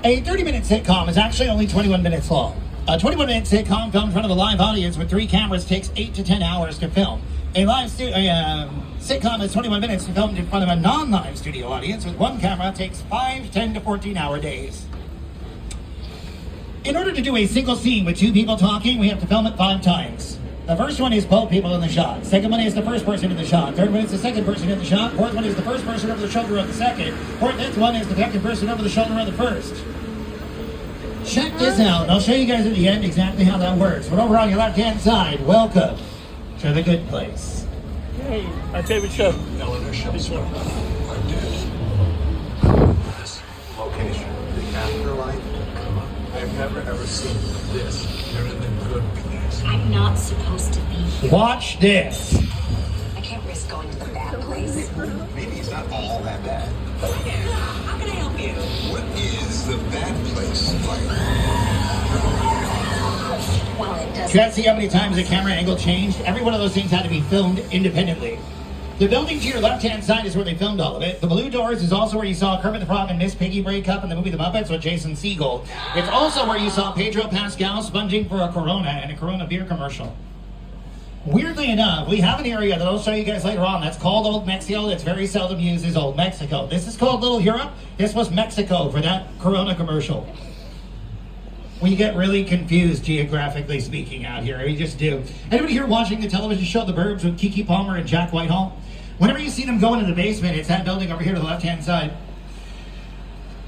[SPEAKER 10] A 30-minute sitcom is actually only 21 minutes long. A 21-minute sitcom filmed in front of a live audience with 3 cameras takes 8 to 10 hours to film. A live sitcom is 21 minutes filmed in front of a non-live studio audience with 1 camera takes 5, 10 to 14-hour days. In order to do a single scene with 2 people talking, we have to film it 5 times. The first one is both people in the shot. Second one is the first person in the shot. Third one is the second person in the shot. Fourth one is the first person over the shoulder of the second. Fifth one is the second person over the shoulder of the first. Check this out. I'll show you guys at the end exactly how that works. But over on your left-hand side, welcome to the good place.
[SPEAKER 3] Hey, our favorite show.
[SPEAKER 13] Eleanor Shellstrom. Our this location, the afterlife. I have never ever seen this. You're in the good place.
[SPEAKER 12] I'm not supposed to be here.
[SPEAKER 10] Watch this.
[SPEAKER 12] I can't risk going to the bad place.
[SPEAKER 13] Maybe it's not all that bad.
[SPEAKER 12] How can I help you?
[SPEAKER 13] What is the bad place like?
[SPEAKER 12] Well, it does.
[SPEAKER 10] You guys see how many times the camera angle changed? Every one of those things had to be filmed independently. The building to your left-hand side is where they filmed all of it. The Blue Doors is also where you saw Kermit the Frog and Miss Piggy break up in the movie The Muppets with Jason Segel. It's also where you saw Pedro Pascal sponging for a Corona in a Corona beer commercial. Weirdly enough, we have an area that I'll show you guys later on that's called Old Mexico that's very seldom used as Old Mexico. This is called Little Europe. This was Mexico for that Corona commercial. We get really confused geographically speaking out here. We just do. Anybody here watching the television show The Burbs with Keke Palmer and Jack Whitehall? Whenever you see them go into the basement, it's that building over here to the left-hand side.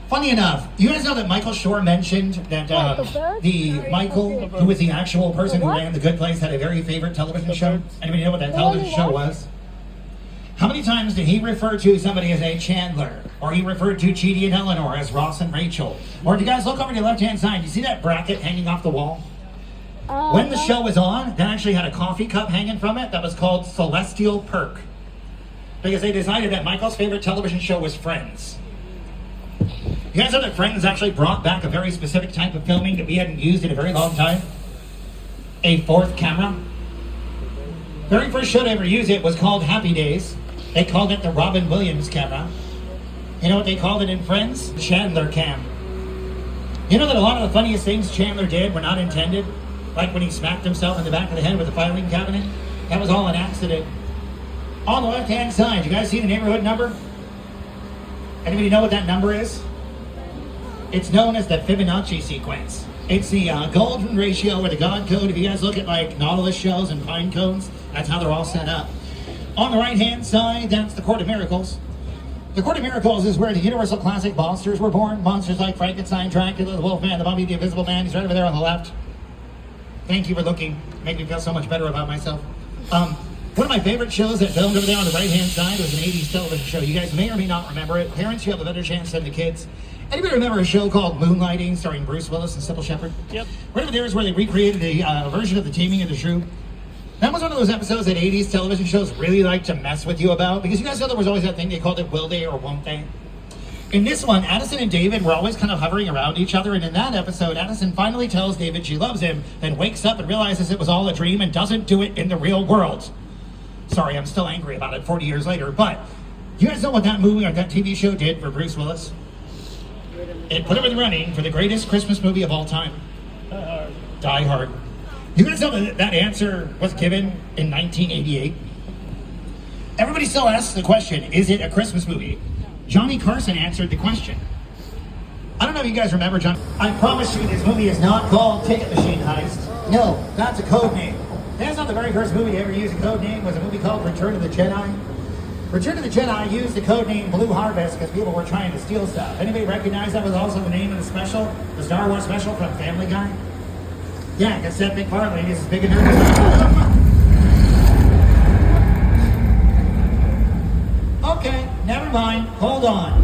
[SPEAKER 10] Funny enough, you guys know that Michael Shore mentioned that the Michael, who was the actual person who ran The Good Place, had a very favorite television show? Anybody know what that television show was? How many times did he refer to somebody as a Chandler? Or he referred to Chidi and Eleanor as Ross and Rachel? Or do you guys look over to the left-hand side? You see that bracket hanging off the wall? When the show was on, that actually had a coffee cup hanging from it that was called Celestial Perk. Because they decided that Michael's favorite television show was Friends. You guys know that Friends actually brought back a very specific type of filming that we hadn't used in a very long time? A 4th camera. The very first show to ever use it was called Happy Days. They called it the Robin Williams camera. You know what they called it in Friends? Chandler cam. You know that a lot of the funniest things Chandler did were not intended? Like when he smacked himself in the back of the head with a filing cabinet? That was all an accident. On the left-hand side, you guys see the neighborhood number? Anybody know what that number is? It's known as the Fibonacci sequence. It's the golden ratio or the God code. If you guys look at like Nautilus shells and pine cones, that's how they're all set up. On the right-hand side, that's the Court of Miracles. The Court of Miracles is where the Universal Classic monsters were born. Monsters like Frankenstein, Dracula, the Wolfman, the Mummy, the Invisible Man. He's right over there on the left. Thank you for looking. Make me feel so much better about myself. One of my favorite shows that filmed over there on the right-hand side was an 80s television show. You guys may or may not remember it. Parents, you have a better chance than the kids. Anybody remember a show called Moonlighting starring Bruce Willis and Sybil Shepherd? Yep. Right over there is where they recreated a version of The Taming of the Shrew. That was one of those episodes that 80s television shows really like to mess with you about, because you guys know there was always that thing they called it will they or won't they. In this one, Addison and David were always kind of hovering around each other, and in that episode, Addison finally tells David she loves him, then wakes up and realizes it was all a dream and doesn't do it in the real world. Sorry, I'm still angry about it 40 years later, but do you guys know what that movie or that TV show did for Bruce Willis? It put him in the running for the greatest Christmas movie of all time. Die Hard. You guys know that answer was given in 1988? Everybody still asks the question, is it a Christmas movie? Johnny Carson answered the question. I don't know if you guys remember, John. I promise you this movie is not called Ticket Machine Heist. No, that's a code name. That's not the very first movie to ever use a code name. It was a movie called Return of the Jedi. Return of the Jedi used the code name Blue Harvest because people were trying to steal stuff. Anybody recognize that was also the name of the special? The Star Wars special from Family Guy? Yeah, because Seth MacFarlane is as big a nerd as Okay, never mind. Hold on.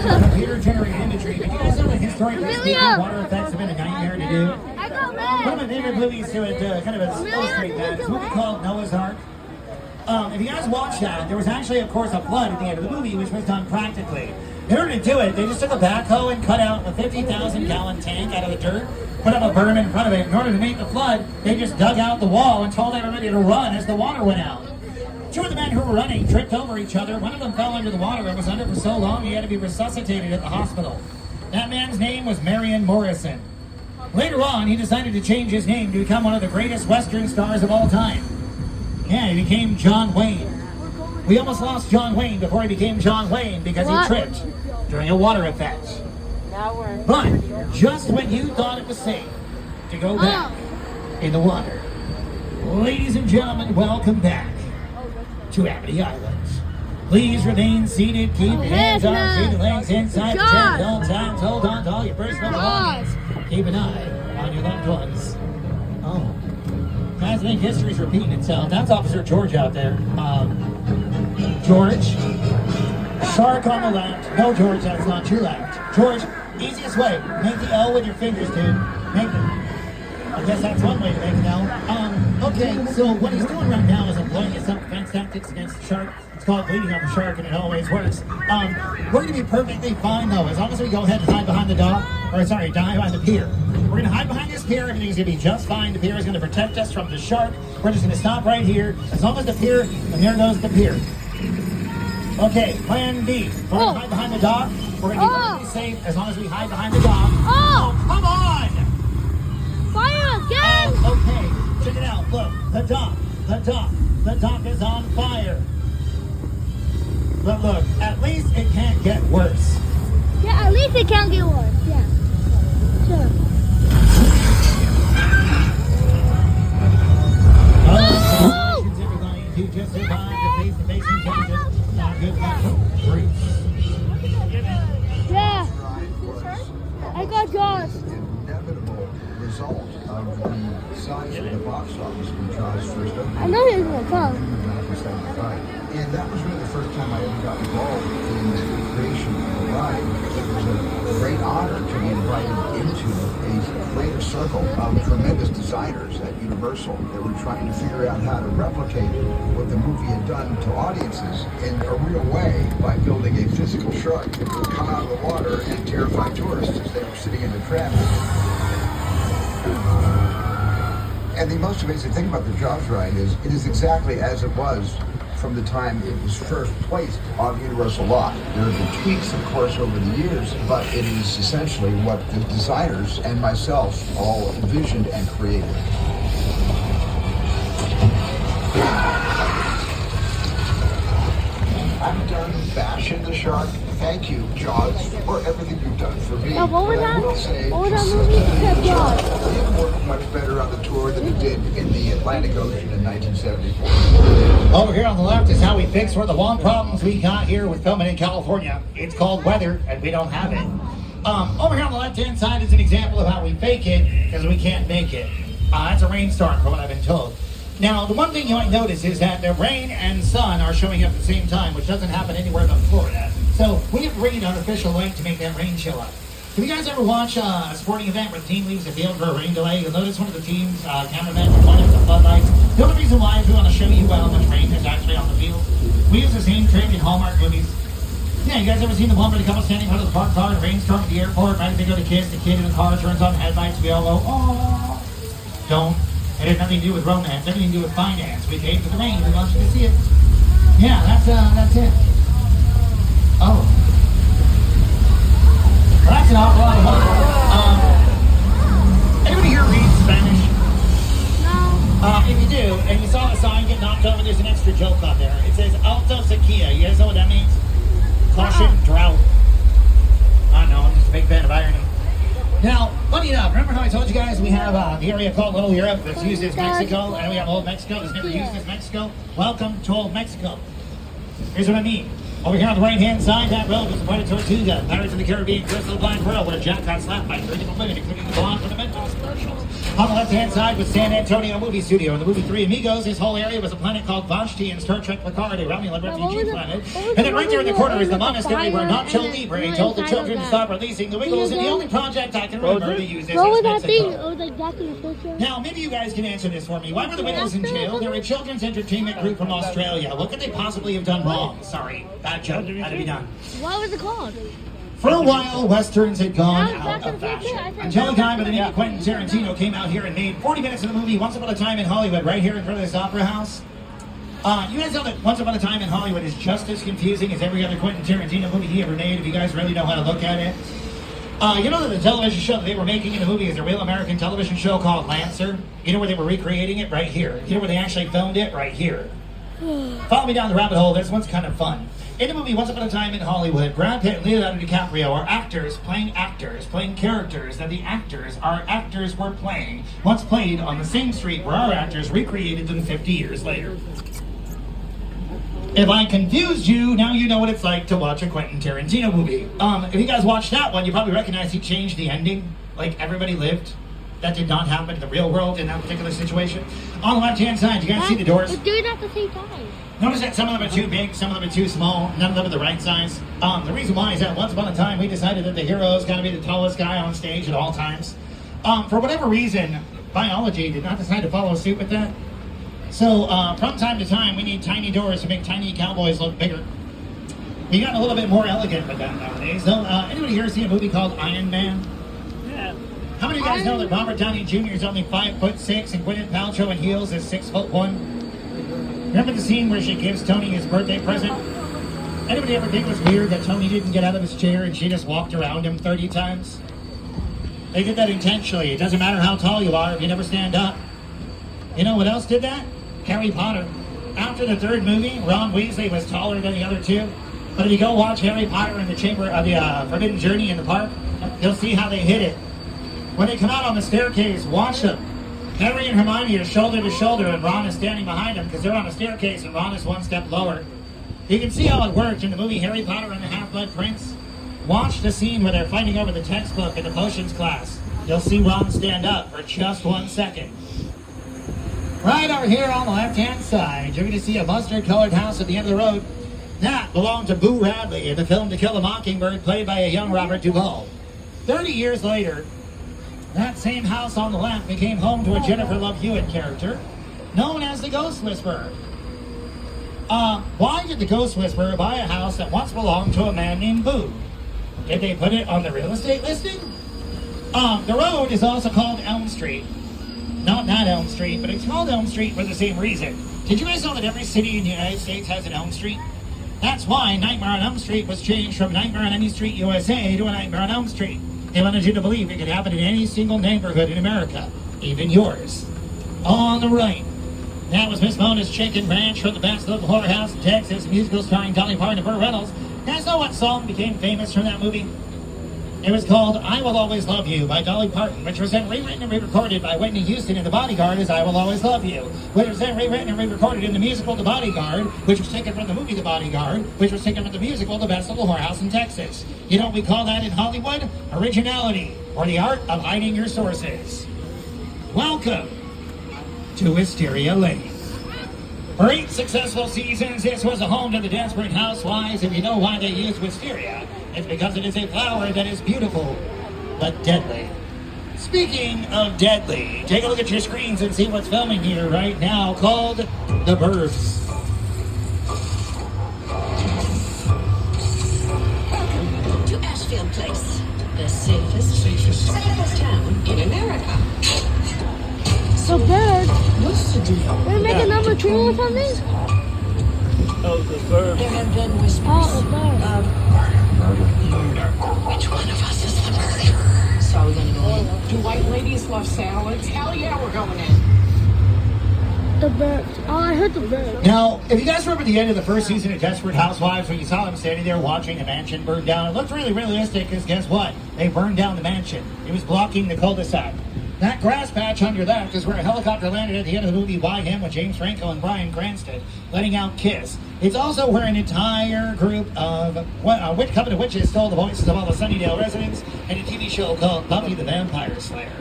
[SPEAKER 10] Computer-generated imagery. But you guys know that historically speaking, water effects have been a nightmare to do. One of my favorite movies to kind of illustrate that is a movie called Noah's Ark. If you guys watch that, there was actually, of course, a flood at the end of the movie, which was done practically. In order to do it, they just took a backhoe and cut out a 50,000-gallon tank out of the dirt, put up a berm in front of it. In order to make the flood, they just dug out the wall and told everybody to run as the water went out. Two of the men who were running tripped over each other. One of them fell under the water and was under for so long he had to be resuscitated at the hospital. That man's name was Marion Morrison. Later on, he decided to change his name to become one of the greatest Western stars of all time. Yeah, he became John Wayne. We almost lost John Wayne before he became John Wayne because he tripped during a water effect. But just when you thought it was safe to go back in the water, ladies and gentlemen, welcome back to Amity Island. Please remain seated, keep your hands on your feet and legs inside the chair at all times. Hold on to all your personal belongings. Keep an eye on your loved ones. Oh. Guys, I think history's repeating itself. That's Officer George out there. George. Shark on the left. No, George, that's not your left. George, easiest way. Make the L with your fingers, dude. Make it. I guess that's one way to make an L. Okay, so what he's doing right now is employing his self-defense tactics against the shark. It's called bleeding on the shark, and it always works. We're going to be perfectly fine, though, as long as we go ahead and hide behind the dock, or sorry, dive behind the pier. We're going to hide behind this pier. Everything's going to be just fine. The pier is going to protect us from the shark. We're just going to stop right here. As long as the pier, and there goes the pier. Okay, plan B. We're going to hide behind the dock. We're going to be perfectly safe as long as we hide behind the dock. Oh, come on!
[SPEAKER 2] Fire again!
[SPEAKER 10] Okay, check it out. Look, the dock is on fire. But look, at least it can't get worse.
[SPEAKER 2] Yeah, at least it can't get worse. Yeah. Sure.
[SPEAKER 10] Congratulations, everybody. You just survived the face-to-face encounter. Not good luck.
[SPEAKER 2] Yeah. I got Jaws.
[SPEAKER 6] Inevitable result of the size of the box office when Jaws first opened.
[SPEAKER 2] I know he was going to come.
[SPEAKER 6] And that was really the first time I ever got involved in the creation of the ride. It was a great honor to be invited into a greater circle of tremendous designers at Universal that were trying to figure out how to replicate what the movie had done to audiences in a real way by building a physical shark that would come out of the water and terrify tourists as they were sitting in the traffic. And the most amazing thing about the Jaws ride is it is exactly as it was from the time it was first placed on Universal lot. There have been tweaks, of course, over the years, but it is essentially what the designers and myself all envisioned and created. I'm done bashing the shark. Thank you, Jaws, for everything you've done for me.
[SPEAKER 2] Now, what was
[SPEAKER 6] But I
[SPEAKER 2] that?
[SPEAKER 6] will say,
[SPEAKER 2] What was that movie except Jaws?
[SPEAKER 6] it worked much better on the tour than it did in the Atlantic Ocean in 1974.
[SPEAKER 10] Over here on the left is how we fix one of the one problems we got here with filming in California. It's called weather, and we don't have it. Over here on the left-hand side is an example of how we fake it, because we can't make it. That's a rainstorm, from what I've been told. Now, the one thing you might notice is that the rain and sun are showing up at the same time, which doesn't happen anywhere but Florida. So we have rain artificial light to make that rain show up. Have you guys ever watched a sporting event where the team leaves the field for a rain delay? You'll notice one of the team's cameramen will point up the floodlights. The only reason why is we want to show you how much rain is actually on the field. We use the same trick in Hallmark movies. Yeah, you guys ever seen the one where the couple standing in front of the parked car in a rainstorm at the airport, right as they go to kiss, the kid in the car turns on the headlights, we all go, oh. Don't. It has nothing to do with romance, everything to do with finance. We paid for the rain, we want you to see it. Yeah, that's it. Oh. Well, that's an awful lot of fun. Anybody here read Spanish? No. If you do, and you saw the sign get knocked over, there's an extra joke on there. It says Alta Sequia. You guys know what that means? Caution, drought. I know, I'm just a big fan of irony. Now, funny enough, remember how I told you guys we have the area called Little Europe that's used as Mexico, and we have Old Mexico that's never used as Mexico? Welcome to Old Mexico. Here's what I mean. Over here on the right-hand side, that road was pointed toward Tortuga, Pirates of the Caribbean, Crystal Black Pearl, where Jack got slapped by 3 different women, including the blonde from the Mentos commercials. On the left-hand side was San Antonio Movie Studio. In the movie Three Amigos, this whole area was a planet called Vashti in Star Trek Picard, a Romulan refugee planet. And then right there in the corner is the monastery where Nacho Libre told the children to stop releasing the Wiggles, and the only project I can remember to use this
[SPEAKER 2] What was
[SPEAKER 10] is
[SPEAKER 2] that thing?
[SPEAKER 10] Mexico.
[SPEAKER 2] It was like Jack in the Picture.
[SPEAKER 10] Now, maybe you guys can answer this for me. Why were the Wiggles in jail? They're a children's entertainment group from Australia. What could they possibly have done wrong? Sorry, bad joke. Had to be done.
[SPEAKER 2] What was it called?
[SPEAKER 10] For a while, Westerns had gone out of fashion. Until a guy by the name of Quentin Tarantino came out here and made 40 minutes of the movie Once Upon a Time in Hollywood right here in front of this opera house. You guys know that Once Upon a Time in Hollywood is just as confusing as every other Quentin Tarantino movie he ever made, if you guys really know how to look at it. You know that the television show that they were making in the movie is a real American television show called Lancer? You know where they were recreating it? Right here. You know where they actually filmed it? Right here. Follow me down the rabbit hole. This one's kind of fun. In the movie Once Upon a Time in Hollywood, Brad Pitt and Leonardo DiCaprio are actors playing characters that the actors were playing, once played on the same street where our actors recreated them 50 years later. If I confused you, now you know what it's like to watch a Quentin Tarantino movie. If you guys watched that one, you probably recognize he changed the ending, like everybody lived. That did not happen in the real world in that particular situation. On the left-hand side, you guys see the doors?
[SPEAKER 2] We're doing it at the same time.
[SPEAKER 10] Notice that some of them are too big, some of them are too small, none of them are the right size. The reason why is that once upon a time, we decided that the hero is going to be the tallest guy on stage at all times. For whatever reason, biology did not decide to follow suit with that. So from time to time, we need tiny doors to make tiny cowboys look bigger. We got a little bit more elegant with that nowadays. So anybody here see a movie called Iron Man?
[SPEAKER 3] Yeah.
[SPEAKER 10] How many of you guys know that Robert Downey Jr. is only 5'6" and Gwyneth Paltrow in heels is 6'1"? Remember the scene where she gives Tony his birthday present? Anybody ever think it was weird that Tony didn't get out of his chair and she just walked around him 30 times? They did that intentionally. It doesn't matter how tall you are if you never stand up. You know what else did that? Harry Potter. After the third movie, Ron Weasley was taller than the other two. But if you go watch Harry Potter in the Chamber of the Forbidden Journey in the park, you'll see how they hit it. When they come out on the staircase, watch them. Harry and Hermione are shoulder to shoulder and Ron is standing behind them because they're on a staircase and Ron is one step lower. You can see how it worked in the movie Harry Potter and the Half-Blood Prince. Watch the scene where they're fighting over the textbook in the potions class. You'll see Ron stand up for just 1 second. Right over here on the left-hand side, you're going to see a mustard-colored house at the end of the road. That belonged to Boo Radley in the film To Kill a Mockingbird, played by a young Robert Duvall. 30 years later, that same house on the left became home to a Jennifer Love Hewitt character, known as the Ghost Whisperer. Why did the Ghost Whisperer buy a house that once belonged to a man named Boo? Did they put it on the real estate listing? The road is also called Elm Street. Not Elm Street, but it's called Elm Street for the same reason. Did you guys know that every city in the United States has an Elm Street? That's why Nightmare on Elm Street was changed from Nightmare on Any Street USA to a Nightmare on Elm Street. They wanted you to believe it could happen in any single neighborhood in America, even yours. On the right, that was Miss Mona's Chicken Ranch from the Best Little Whorehouse in Texas, a musical starring Dolly Parton and Burt Reynolds. You guys know what song became famous from that movie? It was called I Will Always Love You by Dolly Parton, which was then rewritten and re-recorded by Whitney Houston in The Bodyguard as I Will Always Love You, which was then rewritten and re-recorded in the musical The Bodyguard, which was taken from the movie The Bodyguard, which was taken from the musical The Best Little Whorehouse in Texas. You know what we call that in Hollywood? Originality, or the art of hiding your sources. Welcome to Wisteria Lane. For 8 successful seasons, this was a home to the Desperate Housewives. If you know why they used wisteria, it's because it is a flower that is beautiful, but deadly. Speaking of deadly, take a look at your screens and see what's filming here right now, called The Burbs.
[SPEAKER 14] Welcome to Ashfield Place, the safest town in America.
[SPEAKER 2] So good. What's the deal? They're making number 2 or something?
[SPEAKER 3] Oh, the bird.
[SPEAKER 14] There have been whispers of which one of us is the murderer. So are we gonna go in? Do white ladies love salads? Hell yeah, we're going in.
[SPEAKER 2] The birds. Oh, I heard the birds.
[SPEAKER 10] Now, if you guys remember the end of the first season of Desperate Housewives, when you saw them standing there watching a mansion burn down, it looked really realistic because guess what? They burned down the mansion. It was blocking the cul-de-sac. That grass patch on your left is where a helicopter landed at the end of the movie Why Him with James Franco and Bryan Cranston, letting out Kiss. It's also where an entire group of Witch Company witches stole the voices of all the Sunnydale residents in a TV show called Buffy the Vampire Slayer.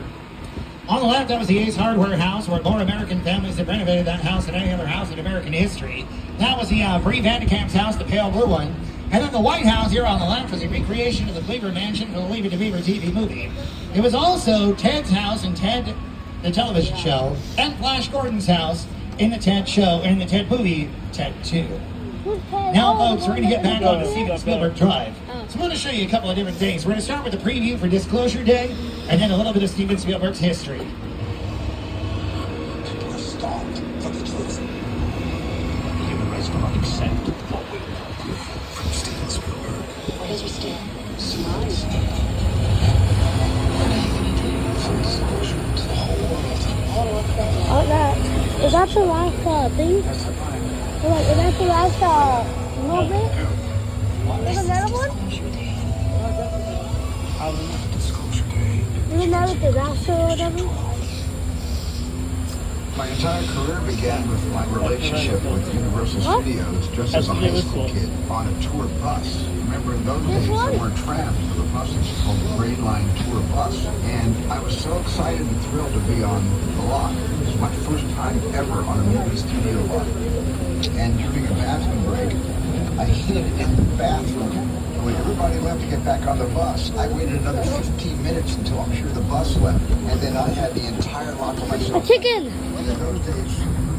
[SPEAKER 10] On the left, that was the Ace Hardware house, where more American families have renovated that house than any other house in American history. That was the Brie Vandecamp's house, the pale blue one. And then the White House here on the left was a recreation of the Cleaver Mansion from the Leave It to Beaver TV movie. It was also Ted's house in Ted, the television show, and Flash Gordon's house in the Ted show, and the Ted movie, Ted 2. Now, folks, we're going to get back on to Steven Spielberg Drive. So I'm going to show you a couple of different things. We're going to start with the preview for Disclosure Day, and then a little bit of Steven Spielberg's history.
[SPEAKER 6] People are starved for the truth. The human race will not accept what we want from Steven Spielberg.
[SPEAKER 14] What does we steal? Smiles.
[SPEAKER 6] What are you going to do for exposure to the whole world?
[SPEAKER 2] Oh, that. Is that the last thing? Like, is that the last movie? There's another one?
[SPEAKER 6] Disclosure Day.
[SPEAKER 2] Isn't that a disaster or whatever?
[SPEAKER 6] My entire career began with my relationship with Universal Studios just as a high school kid on a tour bus. Remember, in those days, there weren't trams. There were buses called the Grade Line Tour Bus. And I was so excited and thrilled to be on the lot. It was my first time ever on a movie studio lot. And during a bathroom break, I hid in the bathroom. When everybody left to get back on the bus, I waited another 15 minutes until I'm sure the bus left. And then I had the entire lot to myself.
[SPEAKER 2] A chicken!
[SPEAKER 6] And in those days,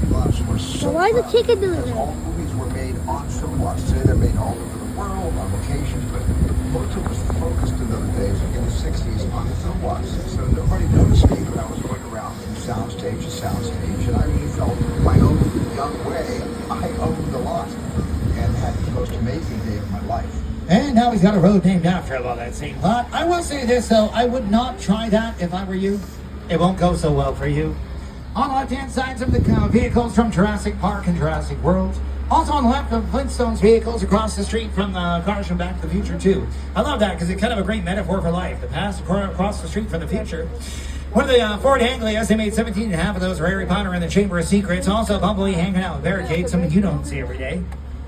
[SPEAKER 6] lots were so
[SPEAKER 2] Why is the chicken doing
[SPEAKER 6] because
[SPEAKER 2] that?
[SPEAKER 6] all movies were made on film lots. Today they're made all over the world on locations, but most of us focused in those days in the 60s on the film lots. So nobody noticed me, but I was going around from soundstage to soundstage, and I really felt my own young way. I owned the lot and had the most amazing day of my life.
[SPEAKER 10] And now he's got a road named after him on that same lot. I will say this, though. I would not try that if I were you. It won't go so well for you. On the left-hand side, some of the vehicles from Jurassic Park and Jurassic World. Also on the left, of Flintstones vehicles across the street from the cars from Back to the Future, too. I love that because it's kind of a great metaphor for life. The past across the street from the future. One of the Ford Anglias, they made 17 and a half of those for Harry Potter and the Chamber of Secrets. Also, Bumblebee hanging out with Barricade, something you don't see every day.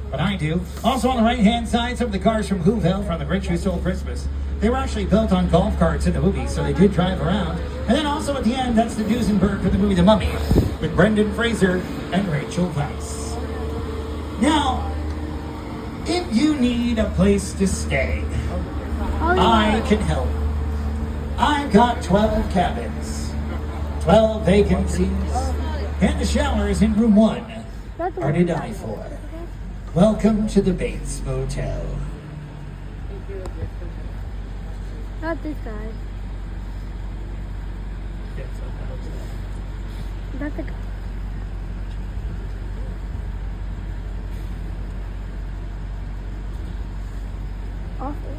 [SPEAKER 10] But I do. Also on the right-hand side, some of the cars from Whoville from The Grinch Who Stole Christmas. They were actually built on golf carts in the movie, so they did drive around. And then also at the end, that's the Duesenberg for the movie The Mummy, with Brendan Fraser and Rachel Weisz. Now, if you need a place to stay, I can help. I've got 12 cabins, 12 vacancies, and the showers in room 1 are to die for. Welcome to the Bates Motel.
[SPEAKER 2] Not this guy. Not the guy. Awful.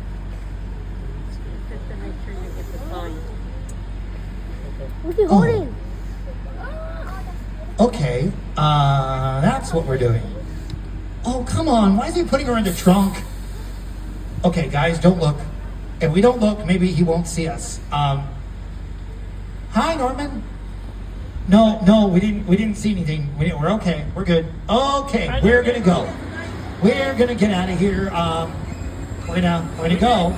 [SPEAKER 2] What's he holding?
[SPEAKER 10] Okay, that's what we're doing. Oh, come on, why is he putting her in the trunk? Okay, guys, don't look. If we don't look, maybe he won't see us. Hi, Norman. No, we didn't see anything. We're okay. We're good. Okay, we're gonna go. We're gonna get out of here. We're gonna go.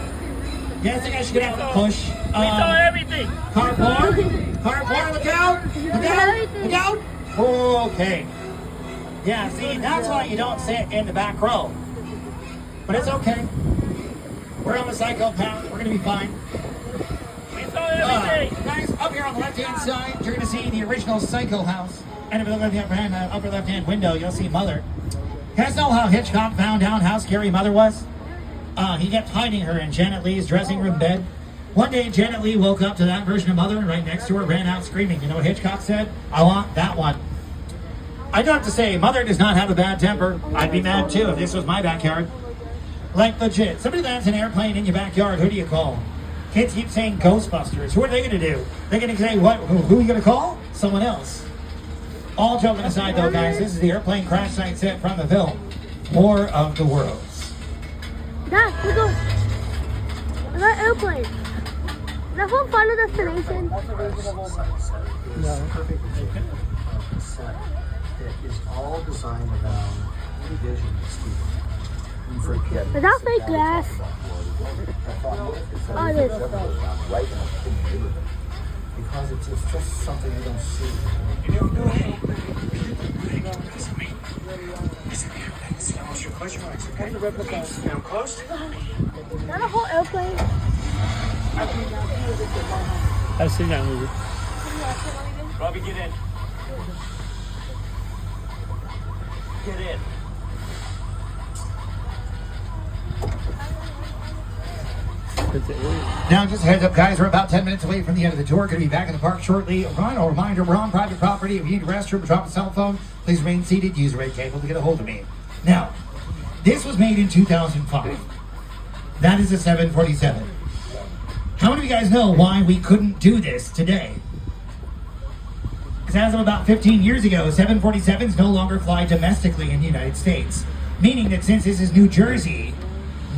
[SPEAKER 10] Yeah, I think I should get out and push.
[SPEAKER 3] We saw everything.
[SPEAKER 10] Carport, look out! Look out! Okay. Yeah, see, that's why you don't sit in the back row. But it's okay. We're on the psychopath. We're gonna be fine.
[SPEAKER 3] We saw everything.
[SPEAKER 10] Guys, up here on the left-hand side, you're gonna see the original Psycho house. And if you look at the upper left-hand window, you'll see Mother. You guys know how Hitchcock found out how scary Mother was? He kept hiding her in Janet Leigh's dressing room bed. One day, Janet Leigh woke up to that version of Mother, and right next to her ran out screaming. You know what Hitchcock said? I want that one. I do have to say, Mother does not have a bad temper. I'd be mad too if this was my backyard. Like legit. Somebody lands an airplane in your backyard, who do you call? Kids keep saying Ghostbusters. Who are they going to do? They're going to say, what? Who are you going to call? Someone else. All joking aside though, guys, this is the airplane crash site set from the film War of the Worlds.
[SPEAKER 2] Dad, we go. That airplane. Is that from Final Destination?
[SPEAKER 6] No. It is all designed around vision, Steve.
[SPEAKER 2] Is that fake glass? Oh, it is.
[SPEAKER 6] Right in a big because it's just something you don't see. You never know. Hey, listen to me. Listen here. Sit down. Close your eyes, okay? Sit down close.
[SPEAKER 2] Is that a whole airplane?
[SPEAKER 3] I've seen that movie. Robbie, get in. Get in.
[SPEAKER 10] Now, just a heads up, guys, we're about 10 minutes away from the end of the tour. Going to be back in the park shortly. A final reminder, we're on private property. If you need a restroom or drop a cell phone, please remain seated. Use a red cable to get a hold of me. Now, this was made in 2005. That is a 747. How many of you guys know why we couldn't do this today? Because as of about 15 years ago, 747s no longer fly domestically in the United States. Meaning that since this is New Jersey,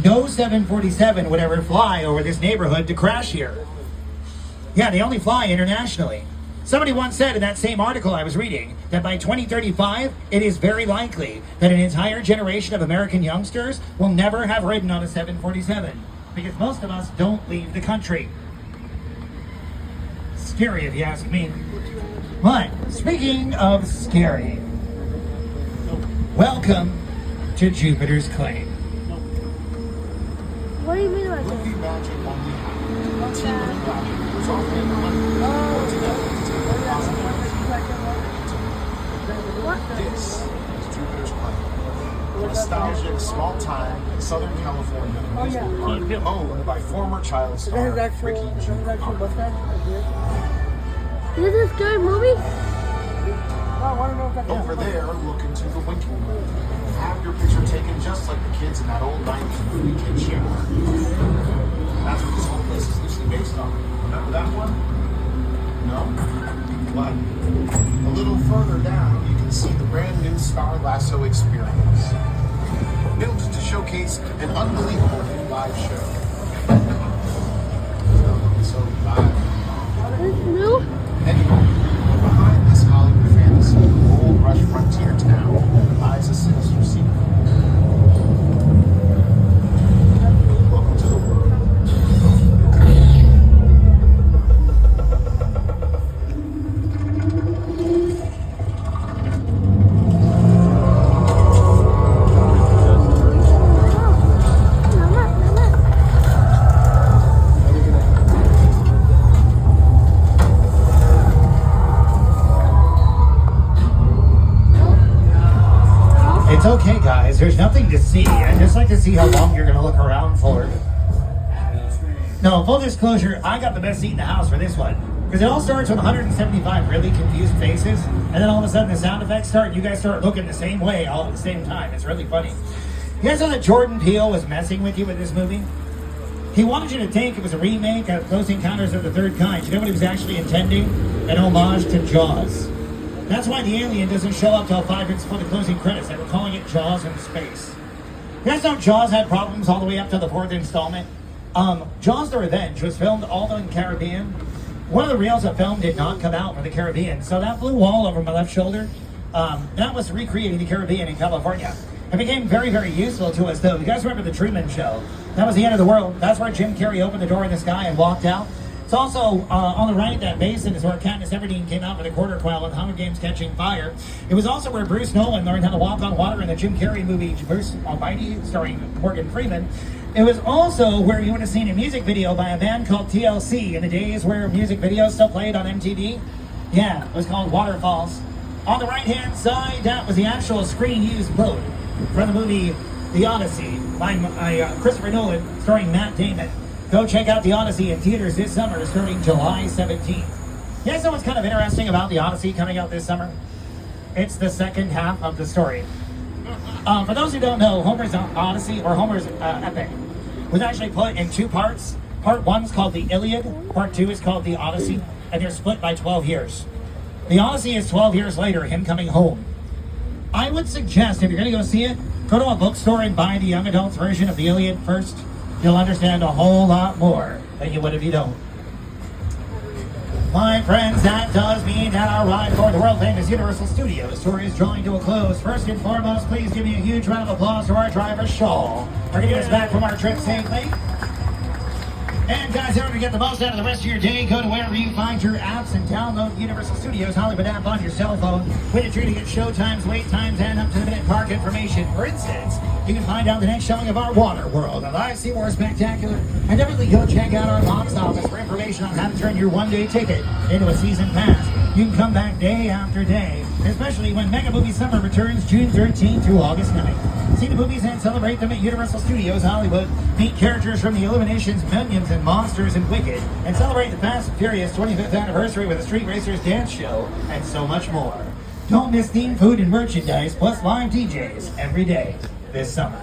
[SPEAKER 10] no 747 would ever fly over this neighborhood to crash here. Yeah, they only fly internationally. Somebody once said in that same article I was reading that by 2035, it is very likely that an entire generation of American youngsters will never have ridden on a 747 because most of us don't leave the country. Scary if you ask me. But speaking of scary, welcome to Jupiter's Claim.
[SPEAKER 2] What do you mean by that?
[SPEAKER 13] This is Jupiter's Planet. Nostalgic, small-time, Southern California music owned by former child star Ricky Jr.
[SPEAKER 2] Is this a scary movie?
[SPEAKER 13] Over there, look into the winking room. Have your picture taken just like the kids in that old 90s movie Kid Shower. That's what this whole place is loosely based on. Remember that one? No? What? A little further down, you can see the brand new Star Lasso experience. Built to showcase an unbelievable new live show. So live.
[SPEAKER 2] This is new?
[SPEAKER 13] Anyway, behind this Hollywood fantasy, gold rush frontier town lies a sinister secret. Welcome to the world.
[SPEAKER 10] It's okay, guys. There's nothing to see. I'd just like to see how long you're going to look around for. No, full disclosure, I got the best seat in the house for this one. Because it all starts with 175 really confused faces, and then all of a sudden the sound effects start, and you guys start looking the same way all at the same time. It's really funny. You guys know that Jordan Peele was messing with you with this movie? He wanted you to think it was a remake of Close Encounters of the Third Kind. You know what he was actually intending? An homage to Jaws. That's why the alien doesn't show up till 5 minutes before the closing credits. They were calling it Jaws in space. You guys know Jaws had problems all the way up to the 4th installment? Jaws the Revenge was filmed all in the Caribbean. One of the reels of film did not come out for the Caribbean, so that blue wall over my left shoulder, that was recreating the Caribbean in California. It became very, very useful to us, though. You guys remember the Truman Show? That was the end of the world. That's where Jim Carrey opened the door in the sky and walked out. It's also on the right, that basin is where Katniss Everdeen came out with a quarter quail in Hunger Games Catching Fire. It was also where Bruce Nolan learned how to walk on water in the Jim Carrey movie Bruce Almighty, starring Morgan Freeman. It was also where you would have seen a music video by a band called TLC in the days where music videos still played on MTV. Yeah, it was called Waterfalls. On the right-hand side, that was the actual screen-used boat from the movie The Odyssey by Christopher Nolan, starring Matt Damon. Go check out The Odyssey in theaters this summer, starting July 17th. You guys know what's kind of interesting about The Odyssey coming out this summer? It's the second half of the story. For those who don't know, Homer's Odyssey, or Homer's epic, was actually put in 2 parts. Part 1's called the Iliad, Part 2 is called the Odyssey, and they're split by 12 years. The Odyssey is 12 years later, him coming home. I would suggest, if you're going to go see it, go to a bookstore and buy the young adults version of the Iliad first. You'll understand a whole lot more than you would if you don't. My friends, that does mean that our ride for the world-famous Universal Studios tour is drawing to a close. First and foremost, please give me a huge round of applause to our driver, Shaw, for getting us back from our trip safely. And guys, in order to get the most out of the rest of your day, go to wherever you find your apps and download the Universal Studios Hollywood app on your cell phone. With it, you get show times, wait times, and up-to-the-minute park information. For instance, you can find out the next showing of our Water World, a live SeaWorld Spectacular, and definitely go check out our box office for information on how to turn your one-day ticket into a season pass. You can come back day after day, especially when Mega Movie Summer returns June 13th through August 9th. See the movies and celebrate them at Universal Studios Hollywood. Meet characters from the Illuminations, Minions, and Monsters, and Wicked, and celebrate the Fast and Furious 25th anniversary with a Street Racers dance show, and so much more. Don't miss themed food and merchandise, plus live DJs every day this summer.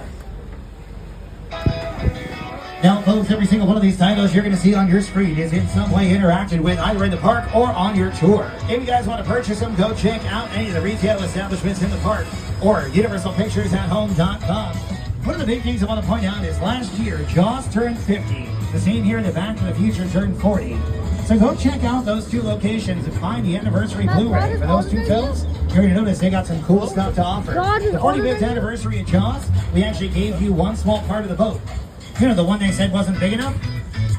[SPEAKER 10] Now, folks, every single one of these titles you're going to see on your screen is in some way interacted with either in the park or on your tour. If you guys want to purchase them, go check out any of the retail establishments in the park or UniversalPicturesAtHome.com. One of the big things I want to point out is last year, Jaws turned 50. The same year that Back to the Future turned 40. So go check out those 2 locations and find the anniversary Blu-ray for those 2 films. You're going to notice they got some cool stuff to offer. The 45th anniversary of Jaws, we actually gave you one small part of the boat. You know, the one they said wasn't big enough?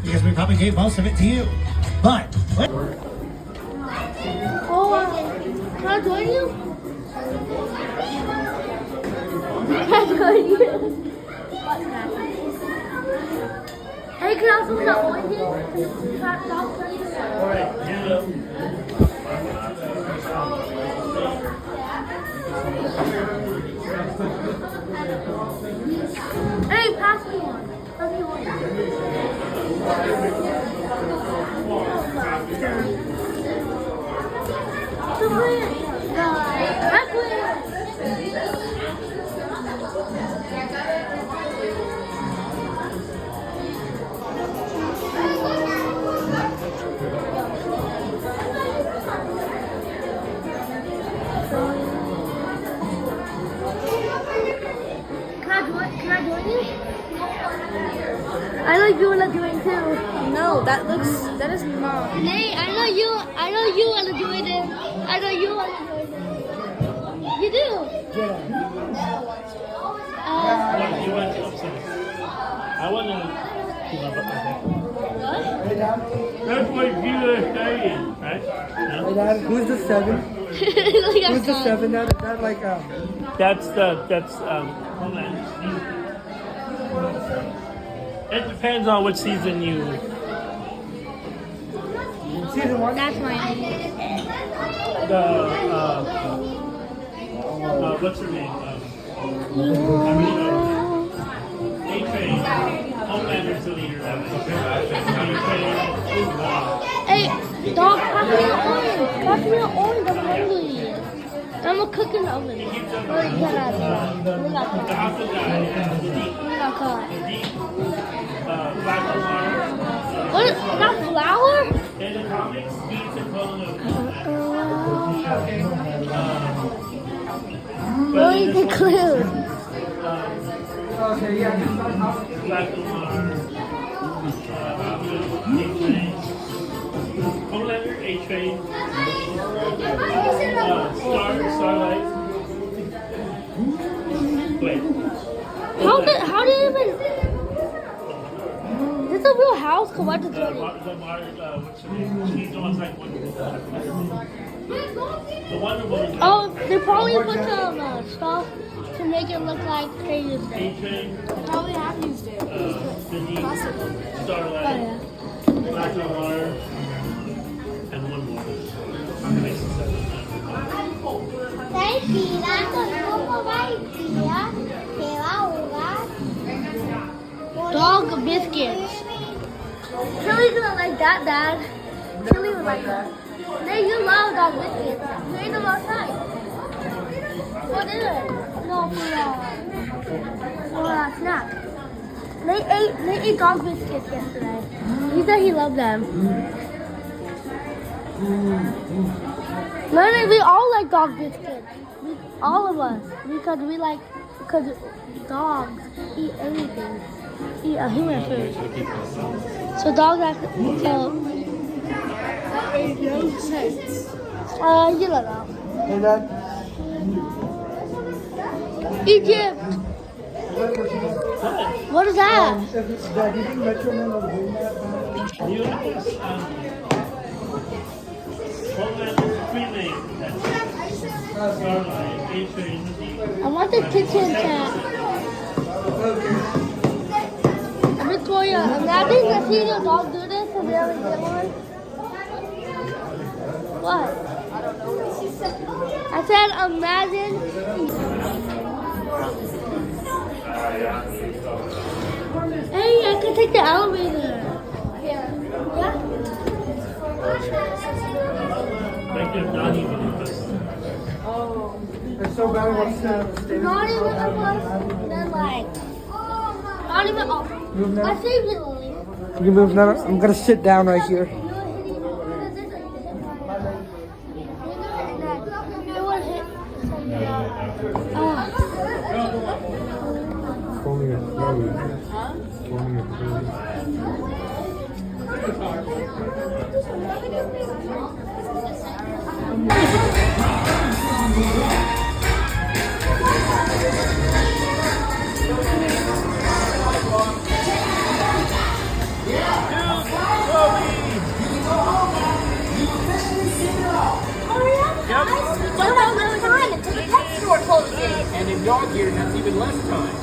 [SPEAKER 10] Because we probably gave most of it to you. But...
[SPEAKER 2] Can I join you? Can I join you? Hey, can I also not one here?
[SPEAKER 3] Alright, hand up.
[SPEAKER 2] Hey, pass me one. Pass me one. Can I join you? I know you wanna join too.
[SPEAKER 4] No, that is not.
[SPEAKER 2] Nate, I know you wanna join it. I know you wanna join it. You do?
[SPEAKER 3] You went upstairs. I want to.
[SPEAKER 2] What?
[SPEAKER 3] That's what you are saying, right?
[SPEAKER 1] Hey, Dad, who's the 7? Who's the 7, Dad? Is that like
[SPEAKER 3] That's Homeland. It depends on which season you.
[SPEAKER 1] season 1?
[SPEAKER 2] That's mine.
[SPEAKER 3] What's her name? A-Train. Homelander's the leader.
[SPEAKER 2] Hey, dog, pass me an orange. Pass me an orange. I'm hungry. I'm gonna cook in the oven. Wait, get out of that. We got caught. What is that flour?
[SPEAKER 3] In the comics, he's a clone of.
[SPEAKER 2] What is the clue?
[SPEAKER 1] Okay, yeah.
[SPEAKER 3] Black Lamar. Homelander, A-Train. Starlight. Wait.
[SPEAKER 2] How did even? Is this a real house? Come on, to join it.
[SPEAKER 3] What's her name? She's the one like Wonder Woman. The Wonder Woman.
[SPEAKER 2] Oh, they probably put some stuff to make it look like crazy stuff.
[SPEAKER 3] A-Train.
[SPEAKER 4] Probably have used it.
[SPEAKER 3] Starlight.
[SPEAKER 2] Oh, yeah.
[SPEAKER 3] Black Lamar. And one more. I'm gonna make some sense.
[SPEAKER 2] Dog biscuits. Chili doesn't like that, Dad. Chili would like that. Hey, you love dog biscuits. You ate them outside. What is it? No, for snack. They ate dog biscuits yesterday. He said he loved them. Learning, we all like dog biscuits. All of us. Because dogs eat everything. Eat human food. So dogs you don't know.
[SPEAKER 1] Hey, Dad.
[SPEAKER 2] Egypt. What is that?
[SPEAKER 1] Dad, do you think Metro Man will win that?
[SPEAKER 3] You Homelander's cremated. Starlight, A-Train.
[SPEAKER 2] I want the kitchen cat. Victoria, imagine to see your dog do this and really get one. What? I said imagine. Hey, I can take the elevator. Yeah.
[SPEAKER 3] Like they're not even in this.
[SPEAKER 1] It's so bad. What's the state?
[SPEAKER 2] Not even a bus, then like, not even, I saved it only.
[SPEAKER 1] You move now. I'm gonna sit down right here.
[SPEAKER 2] It would hit something else.
[SPEAKER 9] And in dog year, that's even less time.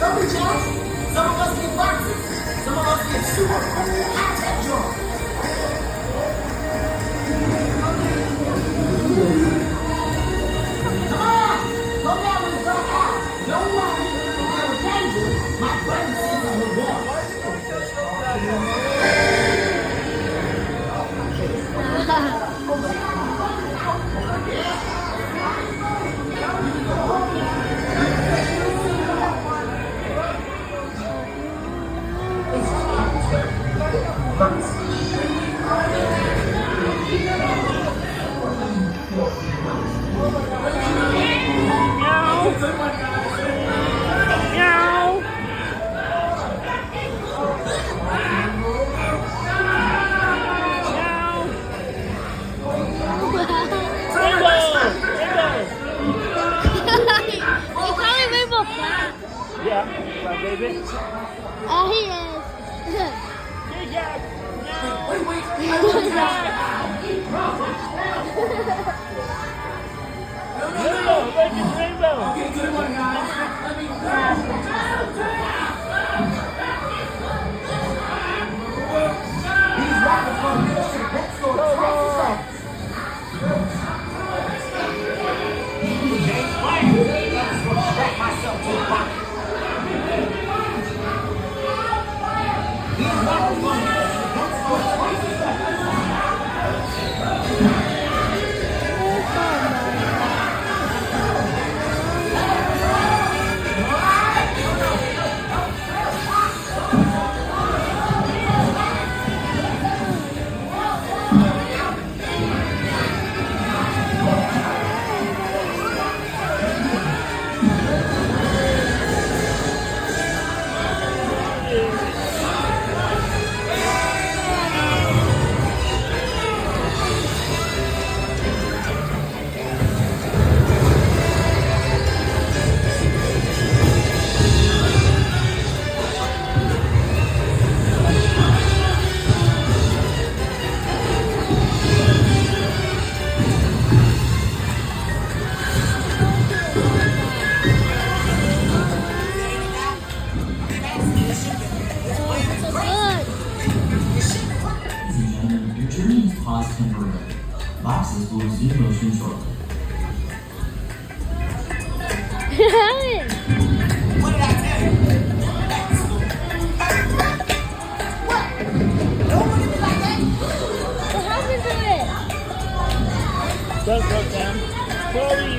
[SPEAKER 14] Lumberjacks, some of us get boxes.
[SPEAKER 3] Yeah, right, baby.
[SPEAKER 2] He is.
[SPEAKER 3] Rainbow, look, it's rainbow.
[SPEAKER 1] Okay, good one, guys. Let me He's rocking from this to pet store. Myself to the pocket. He's rocking from this to pet store.
[SPEAKER 15] Your journey is paused temporarily. Boxes will resume motion shortly.
[SPEAKER 1] What did I tell you? What? Don't look at me like that.
[SPEAKER 2] What happened to it?
[SPEAKER 3] Don't go down. Sorry.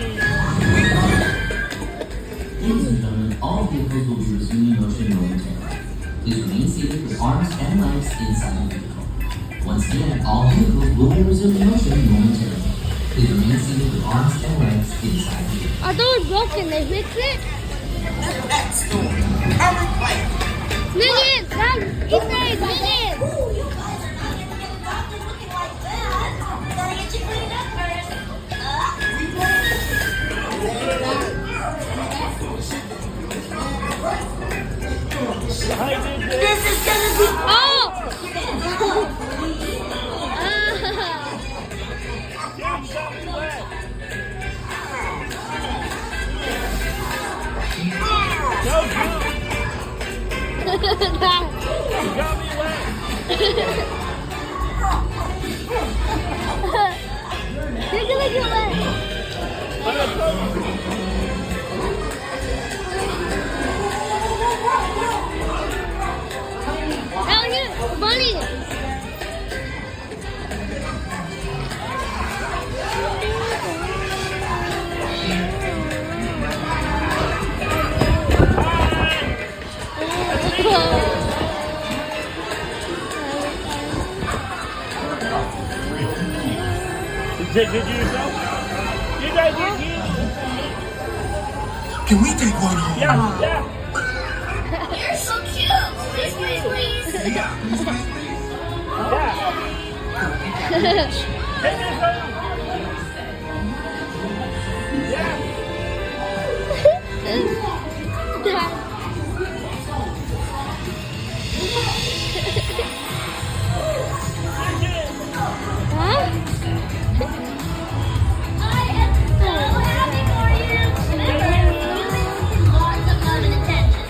[SPEAKER 15] Ladies and gentlemen, all vehicles will be resuming motion momentarily. Please remain seated with arms and legs inside the vehicle. Once again, all vehicles will be resuming motion momentarily. Please remain seated with arms and legs inside the vehicle.
[SPEAKER 2] I thought it was broken. They fixed it?
[SPEAKER 1] That story. Hurry, play.
[SPEAKER 2] Minions! Dad, Easter egg, Minions!
[SPEAKER 16] You guys are not even getting adopted looking like that. We gotta get you cleaned up first.
[SPEAKER 2] This is gonna be. Oh! You're gonna get wet. Elliot, Bunny.
[SPEAKER 3] Did you yourself? You guys are cute.
[SPEAKER 1] Can we take one home?
[SPEAKER 3] Yeah, yeah.
[SPEAKER 16] You're so cute. Please, please, please.
[SPEAKER 1] Yeah.
[SPEAKER 3] Take this home. Yeah.
[SPEAKER 2] Huh?
[SPEAKER 16] I am so happy for you. Lots of love and attention.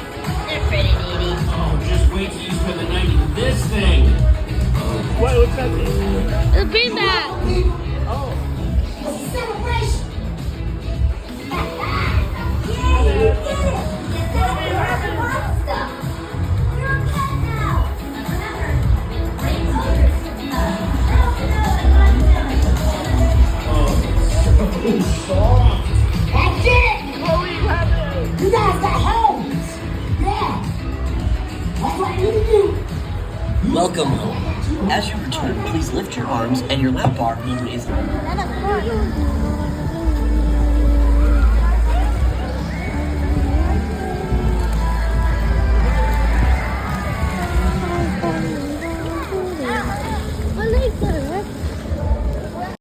[SPEAKER 16] They're pretty needy.
[SPEAKER 9] Oh, just wait till you spend the night in
[SPEAKER 3] This thing. What's that thing?
[SPEAKER 2] It's a beanbag.
[SPEAKER 3] Oh.
[SPEAKER 16] It's a celebration. Yeah, you did it. You got it. You're the stuff. You're a pet now. Remember, great colors. That's it. You guys got homes. Yeah. That's what you need to do.
[SPEAKER 17] Welcome home. As you return, please lift your arms and your lap bar movement is.